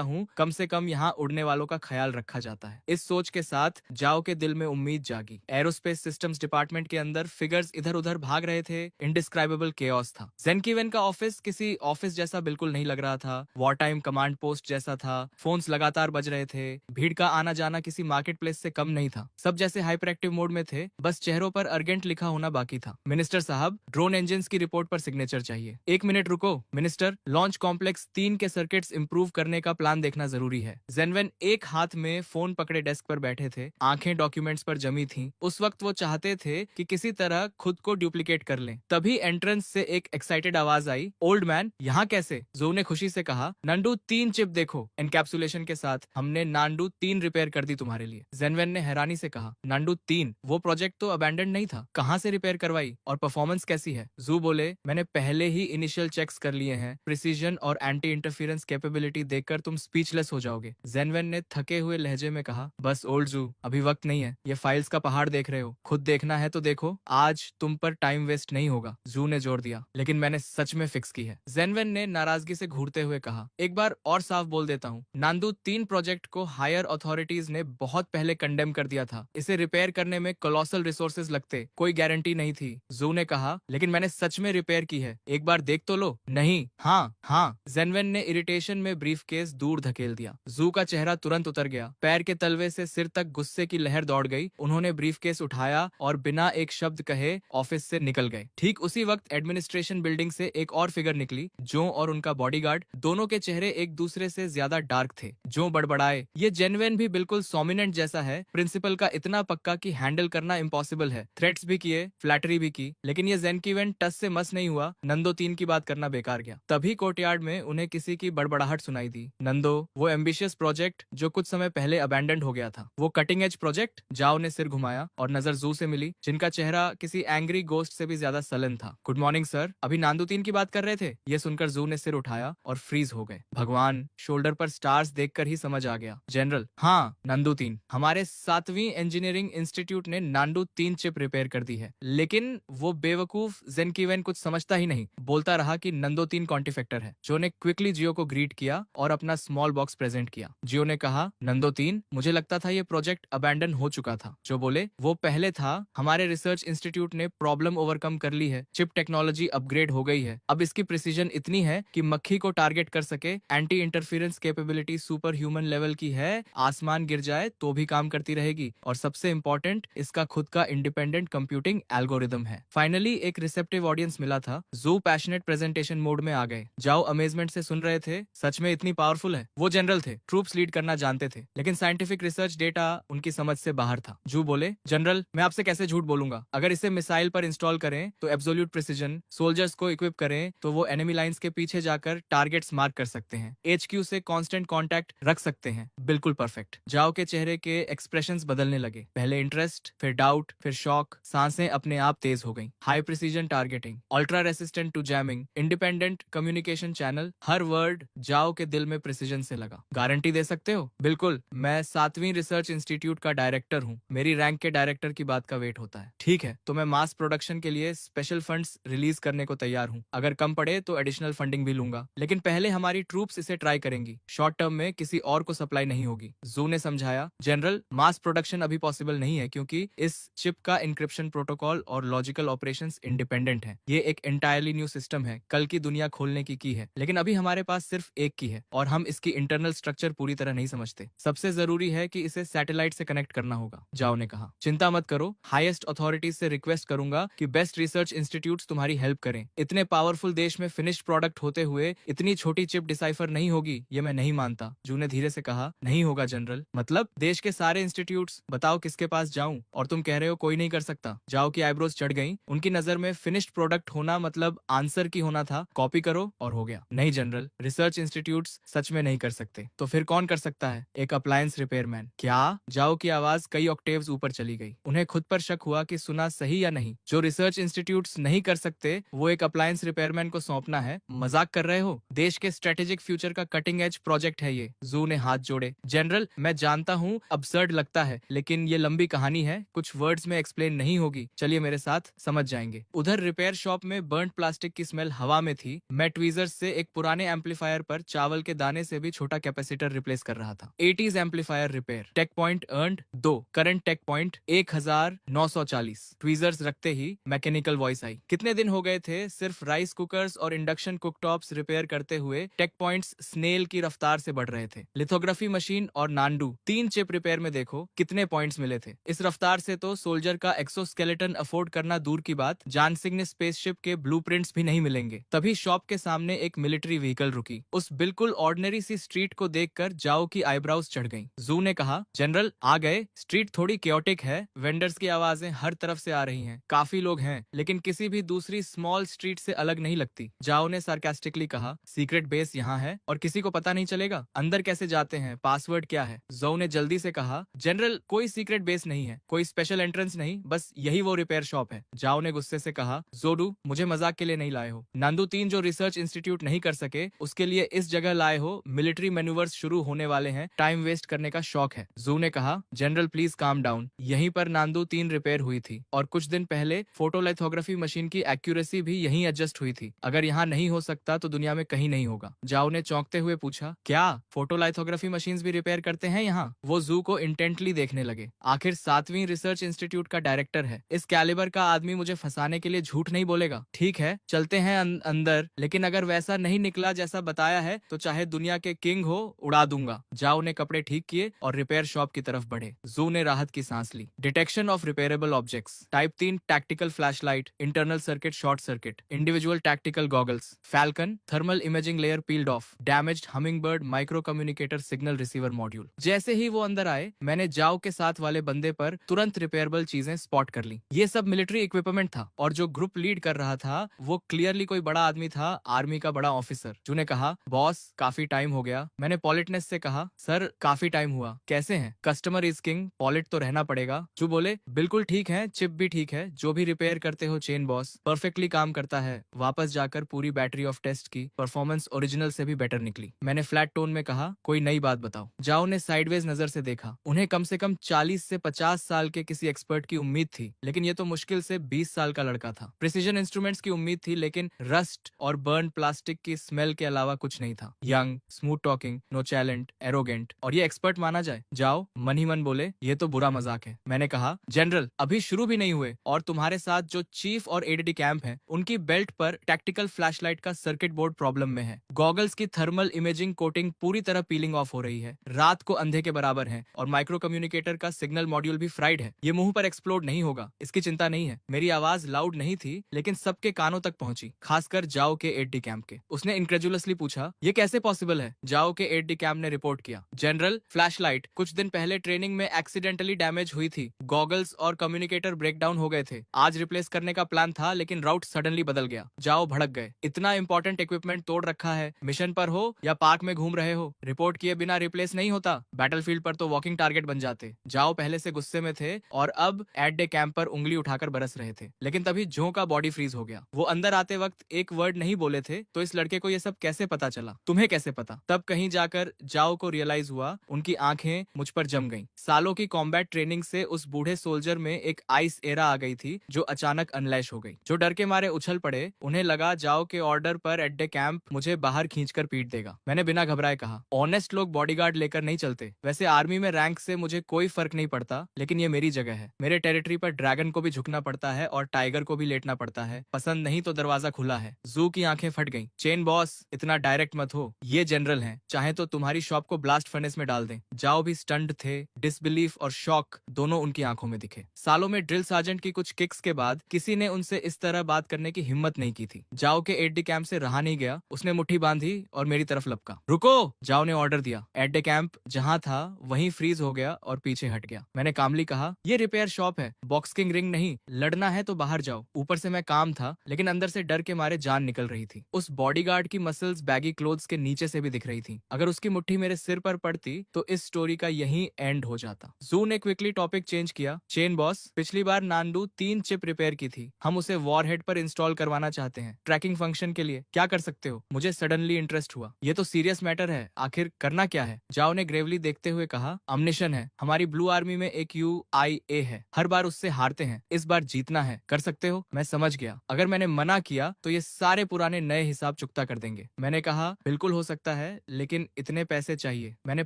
हूँ, कम से कम यहाँ उड़ने वालों का ख्याल रखा जाता है। इस सोच के साथ जाओ के दिल में उम्मीद जागी। एरोस्पेस सिस्टम्स डिपार्टमेंट के अंदर फिगर्स इधर उधर भाग रहे थे। इनडिस्क्राइबेबल केओस था। जेंकीवेन का ऑफिस किसी ऑफिस जैसा बिल्कुल नहीं लग रहा था। वॉर टाइम कमांड पोस्ट जैसा था। फोन्स लगातार बज रहे थे। भीड़ का आना जाना किसी मार्केट प्लेस से कम नहीं था। सब जैसे हाइपर एक्टिव मोड में थे, बस चेहरों पर अर्जेंट लिखा होना बाकी था। मिनिस्टर साहब, ड्रोन इंजन्स की रिपोर्ट पर सिग्नेचर चाहिए। 1 मिनट रुको मिनिस्टर, लॉन्च कॉम्प्लेक्स 3 के सर्किट्स इंप्रूव करने का प्लान देखना जरूरी है। जेनवेन एक हाथ में फोन पकड़े डेस्क पर बैठे थे, आंखें डॉक्यूमेंट्स पर जमी थीं। उस वक्त वो चाहते थे कि किसी तरह खुद को डुप्लीकेट कर लें। तभी एंट्रेंस से एक एक्साइटेड आवाज आई, ओल्ड मैन, यहाँ कैसे? जो ने खुशी से कहा, नांडू 3 चिप देखो, एनकैप्सुलेशन के साथ हमने नांडू 3 रिपेयर कर दी तुम्हारे लिए। जेनवेन ने हैरानी से कहा, नांडू 3? वो प्रोजेक्ट तो अबैंडन नहीं था, कहाँ से रिपेयर करवाई और परफॉर्मेंस कैसी है? जू बोले, मैंने पहले ही इनिशियल चेक्स कर लिए हैं। प्रिसीजन और एंटी इंटरफेरेंस कैपेबिलिटी देखकर तुम स्पीचलेस हो जाओगे। जेनवेन ने थके हुए लहजे में कहा, बस ओल्ड जू, अभी वक्त नहीं है। ये फाइल्स का पहाड़ देख रहे हो, खुद देखना है तो देखो, आज तुम पर टाइम वेस्ट नहीं होगा। जू ने जोर दिया, लेकिन मैंने सच में फिक्स की है। जेनवेन ने नाराजगी से घूरते हुए कहा, एक बार और साफ बोल देता हूँ, नांदू 3 प्रोजेक्ट को हायर अथॉरिटीज ने बहुत पहले कंडेम कर दिया था। इसे रिपेयर करने में कोलोसल रिसोर्सेज लगते, कोई गारंटी नहीं थी। जू ने कहा, लेकिन मैंने सच में रिपेयर की है। एक बार देख तो लो। नहीं, हाँ हाँ। जेनवेन ने इरिटेशन में ब्रीफकेस दूर धकेल दिया। जू का चेहरा तुरंत उतर गया, पैर के तलवे से सिर तक गुस्से की लहर दौड़ गई। उन्होंने ब्रीफकेस उठाया और बिना एक शब्द कहे ऑफिस से निकल गए। ठीक उसी वक्त एडमिनिस्ट्रेशन बिल्डिंग से एक और फिगर निकली। जो और उनका बॉडीगार्ड, दोनों के चेहरे एक दूसरे से ज्यादा डार्क थे। जो बड़बड़ाए, ये जेनवेन भी बिल्कुल सोमिनेंट जैसा है, प्रिंसिपल का इतना पक्का कि हैंडल करना इम्पॉसिबल है। थ्रेट्स भी किए, फ्लैटरी भी की, लेकिन ये जेनकीवेन टस से मस नहीं हुआ। नंदो 3 की बात करना बेकार गया। तभी कोर्टयार्ड में उन्हें किसी की बड़बड़ाहट सुनाई दी। नंदो, वो एम्बिशियस प्रोजेक्ट जो कुछ समय पहले अबैंडन हो गया था, वो कटिंग एज प्रोजेक्ट। जाओ ने सिर घुमाया और नजर जू से मिली, जिनका चेहरा किसी एंग्री गोस्ट से भी ज्यादा सलन था। गुड मॉर्निंग सर, अभी नांदू 3 की बात कर रहे थे। ये सुनकर जू ने सिर उठाया और फ्रीज हो गए। भगवान, शोल्डर पर स्टार्स देखकर ही समझ आ गया। जनरल, हाँ नांदू 3, हमारे 7वीं इंजीनियरिंग इंस्टीट्यूट ने नांदू 3 चिप रिपेयर कर दी है। लेकिन वो बेवकूफ जेनकीवेन कुछ समझता ही नहीं, बोलता रहा कि नंदो 3 कॉन्टिफेक्टर है। जो ने क्विकली जियो को ग्रीट किया और अपना स्मॉल बॉक्स प्रेजेंट किया। जियो ने कहा, नंदो 3, मुझे लगता था ये प्रोजेक्ट अबैंडन हो चुका था। जो बोले, वो पहले था। हमारे रिसर्च इंस्टीट्यूट ने प्रॉब्लम ओवरकम कर ली है। चिप टेक्नोलॉजी अपग्रेड हो गई है। अब इसकी प्रिसीजन इतनी है कि मक्खी को टारगेट कर सके। Anti interference capability super human level की है। आसमान गिर जाए तो भी काम करती रहेगी। और सबसे इम्पोर्टेंट, इसका खुद का इंडिपेंडेंट कंप्यूटिंग एल्गोरिदम है। फाइनली एक रिसेप्टिव ऑडियंस मिला था। जू पैशनेट प्रेजेंटेशन मोड में आ गए। जाओ अमेजमेंट से सुन रहे थे। सच में इतनी पावरफुल है। वो जनरल थे, ट्रूप्स लीड करना जानते थे, लेकिन साइंटिफिक रिसर्च डेटा उनकी समझ से बाहर था। जू बोले, जनरल, मैं आपसे कैसे झूठ बोलूंगा। अगर इसे मिसाइल पर इंस्टॉल करें तो एब्सोल्यूट प्रिसीजन, सोल्जर्स को इक्विप करें तो वो एनिमी लाइंस के पीछे जाकर टारगेट्स मार्क कर सकते हैं, HQ से कांस्टेंट कांटेक्ट रख सकते हैं। बिल्कुल परफेक्ट। जाओ के चेहरे के एक्सप्रेशंस बदलने लगे। पहले इंटरेस्ट, फिर डाउट, फिर शॉक। सांसें अपने आप तेज हो गईं। High precision targeting, ultra resistant to jamming, independent communication channel. हर वर्ड जाओ के दिल में प्रिसीजन से लगा। गारंटी दे सकते हो? बिल्कुल, मैं 7वीं रिसर्च इंस्टीट्यूट का डायरेक्टर हूँ। मेरी रैंक के डायरेक्टर की बात का वेट होता है। ठीक है, तो मैं मास प्रोडक्शन के लिए स्पेशल फंड्स रिलीज करने को तैयार हूँ। अगर कम पड़े तो एडिशनल फंडिंग भी लूंगा, लेकिन पहले हमारी ट्रूप्स इसे ट्राई करेंगी। शॉर्ट टर्म में किसी और को सप्लाई नहीं होगी। जू ने समझाया, जनरल, मास प्रोडक्शन अभी पॉसिबल नहीं है क्योंकि इस चिप का इंक्रिप्शन प्रोटोकॉल और लॉजिकल ऑपरेशंस इंडिपेंडेंट है। ये एक एंटायरली न्यू सिस्टम है, कल की दुनिया खोलने की है। लेकिन अभी हमारे पास सिर्फ एक की है और हम इसकी इंटरनल स्ट्रक्चर पूरी तरह नहीं समझते। सबसे जरूरी है कि इसे सैटेलाइट से कनेक्ट करना होगा। जाओ ने कहा, चिंता मत करो, हाईएस्ट अथॉरिटीज से रिक्वेस्ट करूंगा कि बेस्ट रिसर्च इंस्टीट्यूट्स तुम्हारी हेल्प करें। इतने पावरफुल देश में फिनिश्ड प्रोडक्ट होते हुए इतनी छोटी चिप डिसाइफर नहीं होगी, ये मैं नहीं मानता। जू ने धीरे से कहा, नहीं होगा जनरल। मतलब देश के सारे इंस्टीट्यूट्स, बताओ किसके पास जाऊं? और तुम कह रहे हो कोई नहीं कर सकता। जाओ की आईब्रोज चढ़ गई। उनकी नजर में फिनिश्ड प्रोडक्ट होना मतलब आंसर की होना था, कॉपी करो और हो गया। नहीं जनरल, रिसर्च इंस्टीट्यूट्स सच में नहीं कर सकते। तो फिर कौन कर सकता है? एक अप्लायंस रिपेयरमैन। क्या? जाओ की आवाज कई ऑक्टेव्स ऊपर चली गई। उन्हें खुद पर शक हुआ कि सुना सही या नहीं। जो रिसर्च इंस्टीट्यूट्स नहीं कर सकते वो एक अप्लायंस रिपेयरमैन को सौंपना है? मजाक कर रहे हो? देश के स्ट्रेटेजिक फ्यूचर का कटिंग एज प्रोजेक्ट है ये। जू ने हाथ जोड़े। जनरल, मैं जानता हूँ अबसर्ड लगता है, लेकिन ये लंबी कहानी है, कुछ वर्ड्स में एक्सप्लेन नहीं होगी। चलिए मेरे साथ, समझ जाएंगे। उधर रिपेयर शॉप में बर्न्ड प्लास्टिक की स्मेल हवा में थी। मैं ट्वीजर्स से एक पुराने एम्पलीफायर पर चावल के दाने से भी छोटा कैपेसिटर रिप्लेस कर रहा था। 80s amplifier repair. Tech point earned 2, current tech point 1940। Tweezers रखते ही मैकेनिकल वॉइस आई। कितने दिन हो गए थे सिर्फ राइस कुकर्स और इंडक्शन कुकटॉप्स रिपेयर करते हुए टेक पॉइंट्स स्नेल की रफ्तार से बढ़ रहे थे। लिथोग्राफी मशीन और नांडू 3 चिप रिपेयर में देखो कितने पॉइंट्स मिले थे। इस रफ्तार से तो सोल्जर का एक्सोस्केलेटन अफोर्ड करना दूर की बात, जानसिग्न स्पेसशिप के ब्लूप्रिंट्स भी नहीं मिलेंगे। तभी शॉप के सामने एक मिलिट्री व्हीकल रुकी। उस बिल्कुल ऑर्डिनरी सी स्ट्रीट को देखकर जाओ की आईब्राउज चढ़ गईं। जू ने कहा, जनरल आ गए। स्ट्रीट थोड़ी क्योटिक है, वेंडर्स की आवाजें हर तरफ से आ रही हैं। काफी लोग हैं, लेकिन किसी भी दूसरी स्मॉल स्ट्रीट से अलग नहीं लगती। जाओ ने सार्कास्टिकली कहा, सीक्रेट बेस यहाँ है और किसी को पता नहीं चलेगा? अंदर कैसे जाते हैं? पासवर्ड क्या है? जो ने जल्दी से कहा, जनरल कोई सीक्रेट बेस नहीं है, कोई स्पेशल एंट्रेंस नहीं, बस यही वो रिपेयर शॉप है। जाओ ने गुस्से से कहा, जोडू मुझे मजाक के लिए नहीं लाए हो। नांदू 3 जो रिसर्च इंस्टीट्यूट नहीं कर सके उसके लिए इस जगह लाए हो। मिलिट्री मैन्यूवर्स शुरू होने वाले हैं, टाइम वेस्ट करने का शौक है। जू ने कहा, जनरल प्लीज काम डाउन। यहीं पर नांदू 3 रिपेयर हुई थी और कुछ दिन पहले फोटोलिथोग्राफी मशीन की एक्यूरेसी भी यहीं एडजस्ट हुई थी। अगर यहाँ नहीं हो सकता तो दुनिया में कहीं नहीं होगा। जाओ ने चौंकते हुए पूछा, क्या फोटोलिथोग्राफी मशीन्स भी रिपेयर करते हैं यहाँ? वो जू को इंटेंटली देखने लगे। आखिर 7वीं रिसर्च इंस्टीट्यूट का डायरेक्टर है, इस कैलिबर का आदमी मुझे फंसाने के लिए झूठ नहीं बोलेगा। ठीक है, है, चलते हैं अंदर, लेकिन अगर वैसा नहीं निकला जैसा बताया है तो चाहे दुनिया के किंग हो, उड़ा दूंगा। जाओ ने कपड़े ठीक किए और रिपेयर शॉप की तरफ बढ़े। जू ने राहत की सांस ली। Detection of repairable objects, type 3 tactical flashlight, internal circuit short circuit, individual tactical goggles, falcon thermal imaging layer peeled off, damaged hummingbird micro communicator signal receiver module. जैसे ही वो अंदर आए, मैंने जाओ के साथ वाले बंदे पर तुरंत रिपेयरेबल चीजें स्पॉट कर ली। ये सब मिलिट्री इक्विपमेंट था और जो ग्रुप लीड कर रहा था वो क्लियरली कोई बड़ा आदमी था, आर्मी का बड़ा ऑफिसर। जू ने कहा, बॉस काफी टाइम हो गया। मैंने पॉलिटनेस से कहा, सर काफी टाइम हुआ, कैसे हैं? कस्टमर इज किंग, पॉलिट तो रहना पड़ेगा। जू बोले, बिल्कुल ठीक है, चिप भी ठीक है, जो भी रिपेयर करते हो चेन बॉस परफेक्टली काम करता है। वापस जाकर पूरी बैटरी ऑफ टेस्ट की, परफॉर्मेंस ओरिजिनल से भी बेटर निकली। मैंने फ्लैट टोन में कहा, कोई नई बात बताओ। जाओ ने साइडवेज नजर से देखा। उन्हें कम से कम 40 से 50 साल के किसी एक्सपर्ट की उम्मीद थी, लेकिन ये तो मुश्किल से 20 साल का लड़का था। प्रिसीजन इंस्ट्रूमेंट्स की उम्मीद थी, लेकिन रस्ट और बर्न प्लास्टिक की स्मेल के अलावा कुछ नहीं था। Young, smooth talking, nonchalant, arrogant, और ये एक्सपर्ट माना जाए। जाओ मन ही मन बोले, ये तो बुरा मजाक है। मैंने कहा, जनरल अभी शुरू भी नहीं हुए और तुम्हारे साथ जो चीफ और एडीडी कैंप है, उनकी बेल्ट पर टैक्टिकल फ्लैशलाइट का सर्किट बोर्ड प्रॉब्लम में है। गॉगल्स की थर्मल इमेजिंग कोटिंग पूरी तरह पीलिंग ऑफ हो रही है, रात को अंधे के बराबर है, और माइक्रो कम्युनिकेटर का सिग्नल मॉड्यूल भी फ्राइड है। ये मुंह पर एक्सप्लोड नहीं होगा, इसकी चिंता नहीं है। मेरी आवाज लाउड नहीं थी, लेकिन सबके कानों तक पहुंची, खासकर जाओ के एडडी कैंप के। उसने इनक्रेजुलसली पूछा, ये कैसे पॉसिबल है? जाओ के एडडी कैंप ने रिपोर्ट किया, जनरल फ्लैशलाइट कुछ दिन पहले ट्रेनिंग में एक्सीडेंटली डैमेज हुई थी। गॉगल्स और कम्युनिकेटर ब्रेकडाउन हो गए थे। आज रिप्लेस करने का प्लान था, लेकिन राउट सडनली बदल गया। जाओ भड़क गए, इतना इंपॉर्टेंट इक्विपमेंट तोड़ रखा है, मिशन पर हो या पार्क में घूम रहे हो, रिपोर्ट किए बिना रिप्लेस नहीं होता। बैटलफील्ड पर तो वॉकिंग टारगेट बन जाते। जाओ पहले से गुस्से में थे और अब एट डे कैंप पर उंगली उठाकर बरस रहे थे, लेकिन तभी जो का बॉडी फ्रीज हो गया। वो अंदर आते वक्त एक वर्ड नहीं बोले थे, तो इस लड़के को ये सब कैसे पता चला? तुम्हें कैसे पता? तब कहीं जाकर जाओ को रियलाइज हुआ, उनकी आंखें मुझ पर जम गईं। सालों की कॉम्बैट ट्रेनिंग से उस बूढ़े सोल्जर में एक आइस एरा आ गई थी, जो अचानक अनलैश हो गई। जो डर के मारे उछल पड़े। उन्हें लगा जाओ के ऑर्डर पर एट डे कैंप मुझे बाहर खींचकर पीट देगा। मैंने बिना घबराए कहा, ऑनेस्ट लोग बॉडीगार्ड लेकर नहीं चलते। वैसे आर्मी में रैंक से मुझे कोई फर्क नहीं पड़ता, लेकिन ये मेरी जगह है। मेरे टेरिटरी पर ड्रैगन को भी झुकना पड़ता है और टाइगर को भी लेटना पड़ता है। पसंद नहीं तो दरवाजा खुला है। जू की आंखें फट गईं। चेन बॉस इतना डायरेक्ट मत हो, ये जनरल हैं, चाहे तो तुम्हारी शॉप को ब्लास्ट फर्नेस में डाल दें। जाओ भी स्टंट थे। डिसबिलीफ और शॉक दोनों उनकी आंखों में दिखे। सालों में ड्रिल सार्जेंट की कुछ किक्स के बाद किसी ने उनसे इस तरह बात करने की हिम्मत नहीं की थी। जाओ के एट डे कैंप से रहा नहीं गया। उसने मुट्ठी बांधी और मेरी तरफ लपका। रुको, जाओ ने ऑर्डर दिया। एट डे कैंप जहां था वहीं फ्रीज हो गया और पीछे हट गया। मैंने कामली कहा, ये रिपेयर शॉप है, बॉक्सिंग रिंग नहीं। लड़ना है तो बाहर जाओ। ऊपर से मैं काम था, लेकिन अंदर से डर के मारे जान निकल रही थी। उस बॉडीगार्ड की मसल्स बैगी क्लोथ्स के नीचे से भी दिख रही थी। अगर उसकी मुट्ठी मेरे सिर पर पड़ती तो इस स्टोरी का यही एंड हो जाता। जू ने क्विकली टॉपिक चेंज किया। चेन बॉस, पिछली बार नांडू 3 चिप रिपेयर की थी, हम उसे वॉरहेड पर इंस्टॉल करवाना चाहते हैं, ट्रैकिंग फंक्शन के लिए। क्या कर सकते हो? मुझे सडनली इंटरेस्ट हुआ। ये तो सीरियस मैटर है, आखिर करना क्या है? जाओ ने ग्रेवली देखते हुए कहा, अम्निशन है। हमारी ब्लू आर्मी में एक UIA है, हर बार उससे हारते हैं, इस बार जीतना है। कर सकते हो? मैं समझ गया। अगर मैंने मना किया तो ये सारे पुराने नए हिसाब चुकता कर देंगे। मैंने कहा, बिल्कुल हो सकता है, लेकिन इतने पैसे चाहिए। मैंने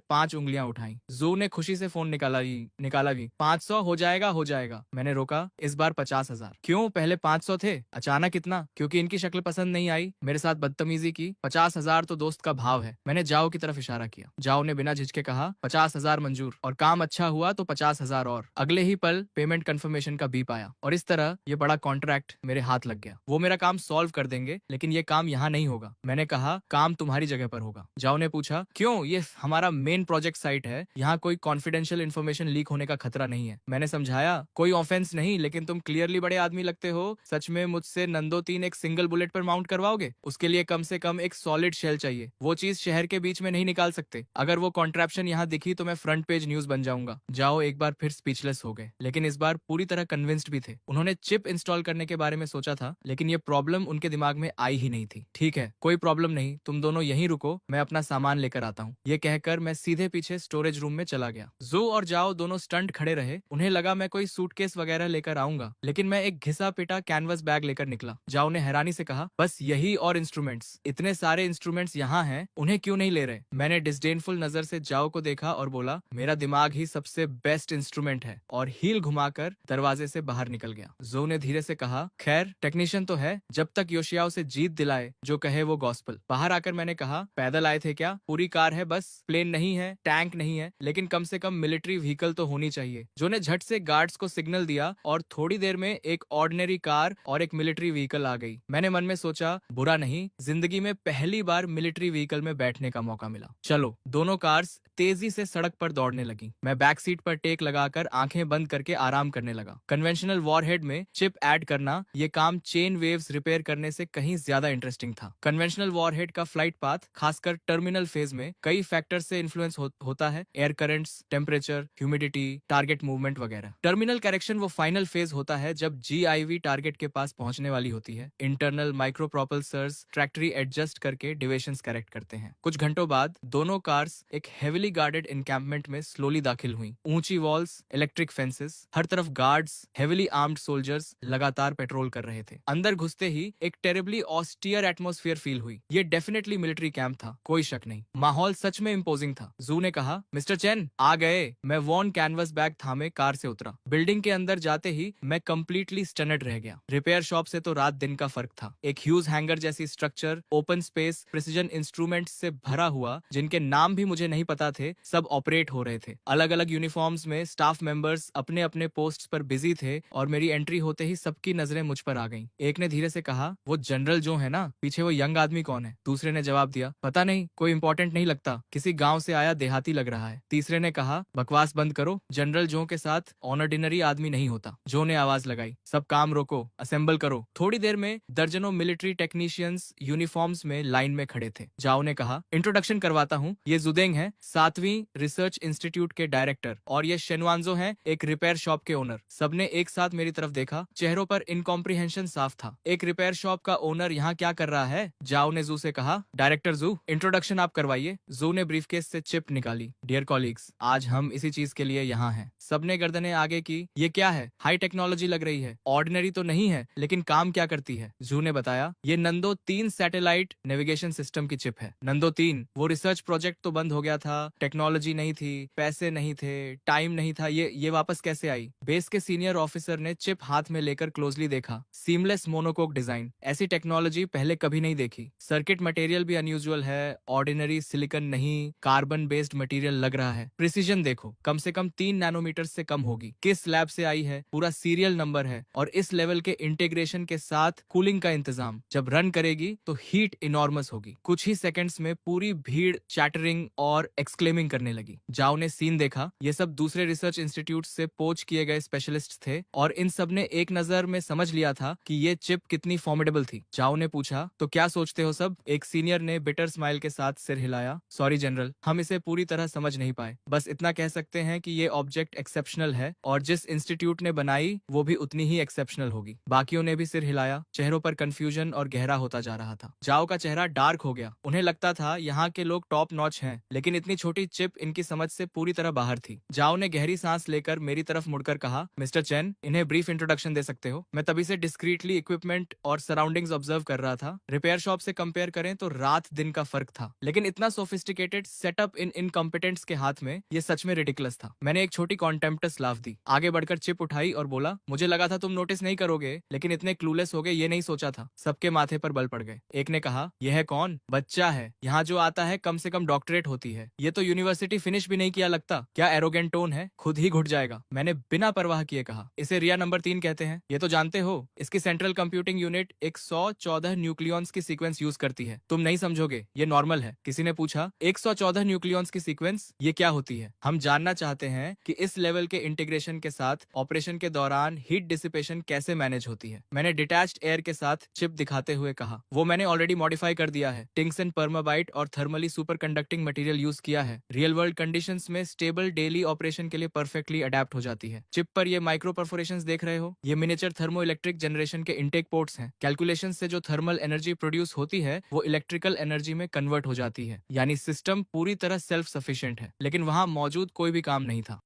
5 उंगलियां उठाई। जू ने खुशी से फोन निकाला भी। 500 हो जाएगा, हो जाएगा। मैंने रोका, इस बार 50,000। क्यों? पहले 500 थे, अचानक इतना? क्योंकि इनकी शक्ल पसंद नहीं आई, मेरे साथ बदतमीजी की। 50,000 तो दोस्त का भाव है। मैंने जाओ की तरफ इशारा किया। जाओ ने बिना झिझके कहा, 50,000 मंजूर, और काम अच्छा हुआ तो 50,000 और। अगले ही पल पेमेंट कंफर्मेशन का बीप आया, और इस तरह ये बड़ा कॉन्ट्रैक्ट मेरे हाथ लग गया। वो मेरा काम सॉल्व कर देंगे, लेकिन ये काम यहाँ नहीं होगा। मैंने कहा, काम तुम्हारी जगह पर होगा। जाओ ने पूछा, क्यों? ये हमारा मेन प्रोजेक्ट साइट है, यहाँ कोई कॉन्फिडेंशियल इन्फॉर्मेशन लीक होने का खतरा नहीं है। मैंने समझाया, कोई ऑफेंस नहीं, लेकिन तुम क्लियरली बड़े आदमी लगते हो। सच में मुझसे नंदो 3 एक सिंगल बुलेट पर माउंट करवाओगे? उसके लिए कम से कम एक सॉलिड शेल चाहिए। वो चीज शहर के बीच में नहीं निकाल सकते। अगर वो कॉन्ट्रैप्शन यहाँ दिखी तो मैं फ्रंट पेज न्यूज बन जाऊंगा। जाओ एक बार फिर स्पीचलेस हो गए, लेकिन इस बार पूरी तरह कन्विंस्ड भी थे। उन्होंने चिप इंस्टॉल करने के बारे में सोचा था, लेकिन ये प्रॉब्लम उनके दिमाग में आई ही नहीं थी। ठीक है, कोई प्रॉब्लम नहीं, तुम दोनों यहीं रुको, मैं अपना सामान लेकर आता हूँ। ये कहकर मैं सीधे पीछे स्टोरेज रूम में चला गया। जू और जाओ दोनों स्टंट खड़े रहे। उन्हें लगा मैं कोई सूटकेस वगैरह लेकर आऊंगा, लेकिन मैं एक घिसा पिटा कैनवस बैग लेकर निकला। जाओ ने हैरानी से कहा, बस यही और इंस्ट्रूमेंट्स? इतने सारे इंस्ट्रूमेंट्स यहाँ हैं, उन्हें क्यों नहीं ले रहे? मैंने डिस्डेनफुल नजर से जाओ को देखा और बोला, मेरा दिमाग ही सबसे बेस्ट इंस्ट्रूमेंट है, और हील घुमाकर दरवाजे से बाहर निकल गया। जो ने धीरे से कहा, खैर टेक्नीशियन तो है, जब तक योशियाओ से जीत दिलाए जो कहे वो गॉस्पल। बाहर आकर मैंने कहा, पैदल आए थे क्या? पूरी कार है बस, प्लेन नहीं है, टैंक नहीं है, लेकिन कम से कम मिलिट्री व्हीकल तो होनी चाहिए। जो ने झट से गार्ड्स को सिग्नल दिया और थोड़ी देर में एक ऑर्डिनरी कार और एक मिलिट्री व्हीकल आ गई। मैंने मन में सोचा, बुरा नहीं, जिंदगी में पहली बार मिलिट्री व्हीकल में बैठने का मौका मिला। चलो। दोनों कार्स तेजी से सड़क पर दौड़ने लगी। मैं बैक सीट पर टेक लगाकर आंखें बंद करके आराम करने लगा। कन्वेंशनल वॉरहेड में चिप ऐड करना, ये काम चेन वेव्स रिपेयर करने से कहीं ज्यादा इंटरेस्टिंग था। कन्वेंशनल वॉरहेड का फ्लाइट पाथ, खासकर टर्मिनल फेज में, कई फैक्टर से इन्फ्लुएंस होता है। Air currents, temperature, humidity, target movement वगैरह। टर्मिनल करेक्शन वो फाइनल फेज होता है जब GIV टारगेट के पास पहुंचने वाली होती है। इंटरनल माइक्रो प्रोपल्सर्स ट्रैक्टरी एडजस्ट करके डिविएशंस करेक्ट करते हैं। कुछ घंटों बाद दोनों कार्स एक हेविली गार्डेड एनकैंपमेंट में स्लोली दाखिल हुई। ऊंची वॉल्स, इलेक्ट्रिक फेंसेस, हर तरफ गार्ड्स, हेविली आर्म्ड सोल्जर्स लगातार पेट्रोल कर रहे थे। अंदर घुसते ही एक टेरिबली ऑस्टियर एटमॉस्फेयर फील हुई। ये डेफिनेटली मिलिट्री कैंप था, कोई शक नहीं। माहौल सच में इम्पोजिंग था। जू ने कहा, मिस्टर चेन आ गए। मैं वॉन कैनवस बैग थामे कार से उतरा। बिल्डिंग के अंदर जाते ही मैं कंप्लीटली स्टनड रह गया। रिपेयर शॉप से तो रात दिन का फर्क था। एक ह्यूज हैंगर जैसी structure, open space, precision instruments से भरा हुआ, जिनके नाम भी मुझे नहीं पता थे, सब ऑपरेट हो रहे थे। अलग अलग यूनिफॉर्म्स में स्टाफ मेंबर्स अपने अपने पोस्ट पर बिजी थे और मेरी एंट्री होते ही सबकी नजरें मुझ पर आ गईं। एक ने धीरे से कहा, वो जनरल जो है ना, पीछे वो यंग आदमी कौन है? दूसरे ने जवाब दिया, पता नहीं, कोई इंपॉर्टेंट नहीं लगता, किसी गांव से आया देहाती लग रहा है। तीसरे ने कहा, बकवास बंद करो, जनरल जो के साथ ऑर्डिनरी आदमी नहीं होता। जो ने आवाज लगाई, सब काम रोको, असेंबल करो। थोड़ी देर में दर्जनों मिलिट्री टेक्नीशियंस यूनिफॉर्म्स में लाइन में खड़े थे। जाओ ने कहा, इंट्रोडक्शन करवाता हूँ, ये जुदेंग है, 7वीं रिसर्च इंस्टीट्यूट के डायरेक्टर, और ये शेनवांजो हैं, एक रिपेयर शॉप के ओनर। सबने एक साथ मेरी तरफ देखा। चेहरों पर इनकॉम्प्रिहेंशन साफ था। एक रिपेयर शॉप का ओनर यहाँ क्या कर रहा है? जाओ ने जू से कहा, डायरेक्टर जू, इंट्रोडक्शन आप करवाइए। जू ने ब्रीफकेस से चिप निकाली। डियर कॉलीग्स, आज हम इसी चीज के लिए यहाँ हैं। सबने गर्दनें आगे की। ये क्या है? हाई टेक्नोलॉजी लग रही है, ऑर्डिनरी तो नहीं है, लेकिन काम क्या करती है? जू ने बताया, ये नंदो 3 सैटेलाइट नेविगेशन सिस्टम की चिप है। नंदो 3, वो रिसर्च प्रोजेक्ट तो बंद हो गया था, टेक्नोलॉजी नहीं थी, पैसे नहीं थे, टाइम नहीं था, ये वापस कैसे आई? बेस के सीनियर ऑफिसर ने चिप हाथ में लेकर क्लोजली देखा। सीमलेस मोनोकोक डिजाइन, ऐसी टेक्नोलॉजी पहले कभी नहीं देखी। सर्किट मटेरियल भी अनयूजुअल है, ऑर्डिनरी सिलिकॉन नहीं, कार्बन बेस्ड मटेरियल लग रहा है। प्रिसीजन देखो, कम से कम 3 नैनोमीटर से कम होगी। किस लैब से आई है, पूरा सीरियल नंबर है, और इस लेवल के इंटीग्रेशन के साथ कूलिंग का इंतजाम। जब रन करेगी तो हीट इनॉर्मस होगी। कुछ ही सेकंड्स में पूरी भीड़ चैटरिंग और एक्सक्लेमिंग करने लगी। जाओ ने सीन देखा। ये सब दूसरे रिसर्च इंस्टीट्यूट से पोच किए गए स्पेशलिस्ट थे, और इन सब ने एक नजर में समझ लिया था कि ये चिप कितनी फॉर्मिडेबल थी। जाओ ने पूछा, तो क्या सोचते हो सब? एक सीनियर ने बिटर स्माइल के साथ सिर हिलाया। सॉरी जनरल, हम इसे पूरी तरह समझ नहीं पाए। बस इतना कह सकते हैं कि ये ऑब्जेक्ट एक्सेप्शनल है, और जिस इंस्टीट्यूट ने बनाई वो भी उतनी ही एक्सेप्शनल होगी। बाकियों ने भी सिर हिलाया। चेहरों पर कंफ्यूजन और गहरा होता जा रहा था। जाओ का चेहरा डार्क हो गया। उन्हें लगता था यहाँ के लोग टॉप नॉच हैं, लेकिन इतनी छोटी चिप इनकी समझ से पूरी तरह बाहर थी। जाओ ने गहरी सांस लेकर मेरी तरफ मुड़कर कहा, मिस्टर चेन, इन्हें ब्रीफ इंट्रोडक्शन दे सकते हो? मैं तभी से डिस्क्रीटली इक्विपमेंट और सराउंडिंग्स ऑब्जर्व कर रहा था। रिपेयर शॉप से कंपेयर करें तो रात दिन का फर्क था, लेकिन इतना सोफिस्टिकेटेड सेटअप इन इनकॉम्पिटेंट्स के हाथ में, ये सच में रिडिकुलस था। मैंने एक छोटी कॉन्टेम्प्टस लाफ दी, आगे बढ़कर चिप उठाई और बोला, मुझे लगा था तुम नोटिस नहीं करोगे, लेकिन इतने क्लूलेस हो गए ये नहीं सोचा था। सबके माथे पर बल पड़ गए। एक ने कहा, यह है कौन? बच्चा है, यहाँ जो आता है कम से कम डॉक्टरेट होती है, ये तो यूनिवर्सिटी फिनिश भी नहीं किया लगता। क्या एरोगेंट टोन है, खुद ही घुट जाएगा। मैंने बिना परवाह किए कहा, इसे रिया नंबर 3 कहते हैं, ये तो जानते हो। इसकी सेंट्रल कंप्यूटिंग यूनिट 114 न्यूक्लियॉन्स की सीक्वेंस यूज करती है। तुम नहीं समझोगे, ये नॉर्मल है। किसी ने पूछा, 114 न्यूक्लियॉन्स की सीक्वेंस, ये क्या होती है? हम जानना चाहते हैं कि इस लेवल के इंटीग्रेशन के साथ ऑपरेशन के दौरान हीट डिसिपेशन कैसे मैनेज होती है। मैंने डिटैच्ड एयर के साथ चिप दिखाते हुए कहा, वो मैंने ऑलरेडी मॉडिफाई कर दिया है। टिंगसन परमाबाइट और thermally super conducting material use किया है। रियल वर्ल्ड कंडीशंस में स्टेबल डेली ऑपरेशन के लिए परफेक्टली अडेप्ट हो जाती है। चिप पर ये माइक्रो परफोरेशंस देख रहे हो, ये मिनिएचर थर्मो इलेक्ट्रिक जनरेशन के इंटेक पोर्ट्स हैं। कैलकुलेशन से जो थर्मल एनर्जी प्रोड्यूस होती है वो इलेक्ट्रिकल एनर्जी में कन्वर्ट हो जाती है, यानी सिस्टम पूरी तरह सेल्फ सफिशिएंट है। लेकिन वहां मौजूद कोई भी काम नहीं था।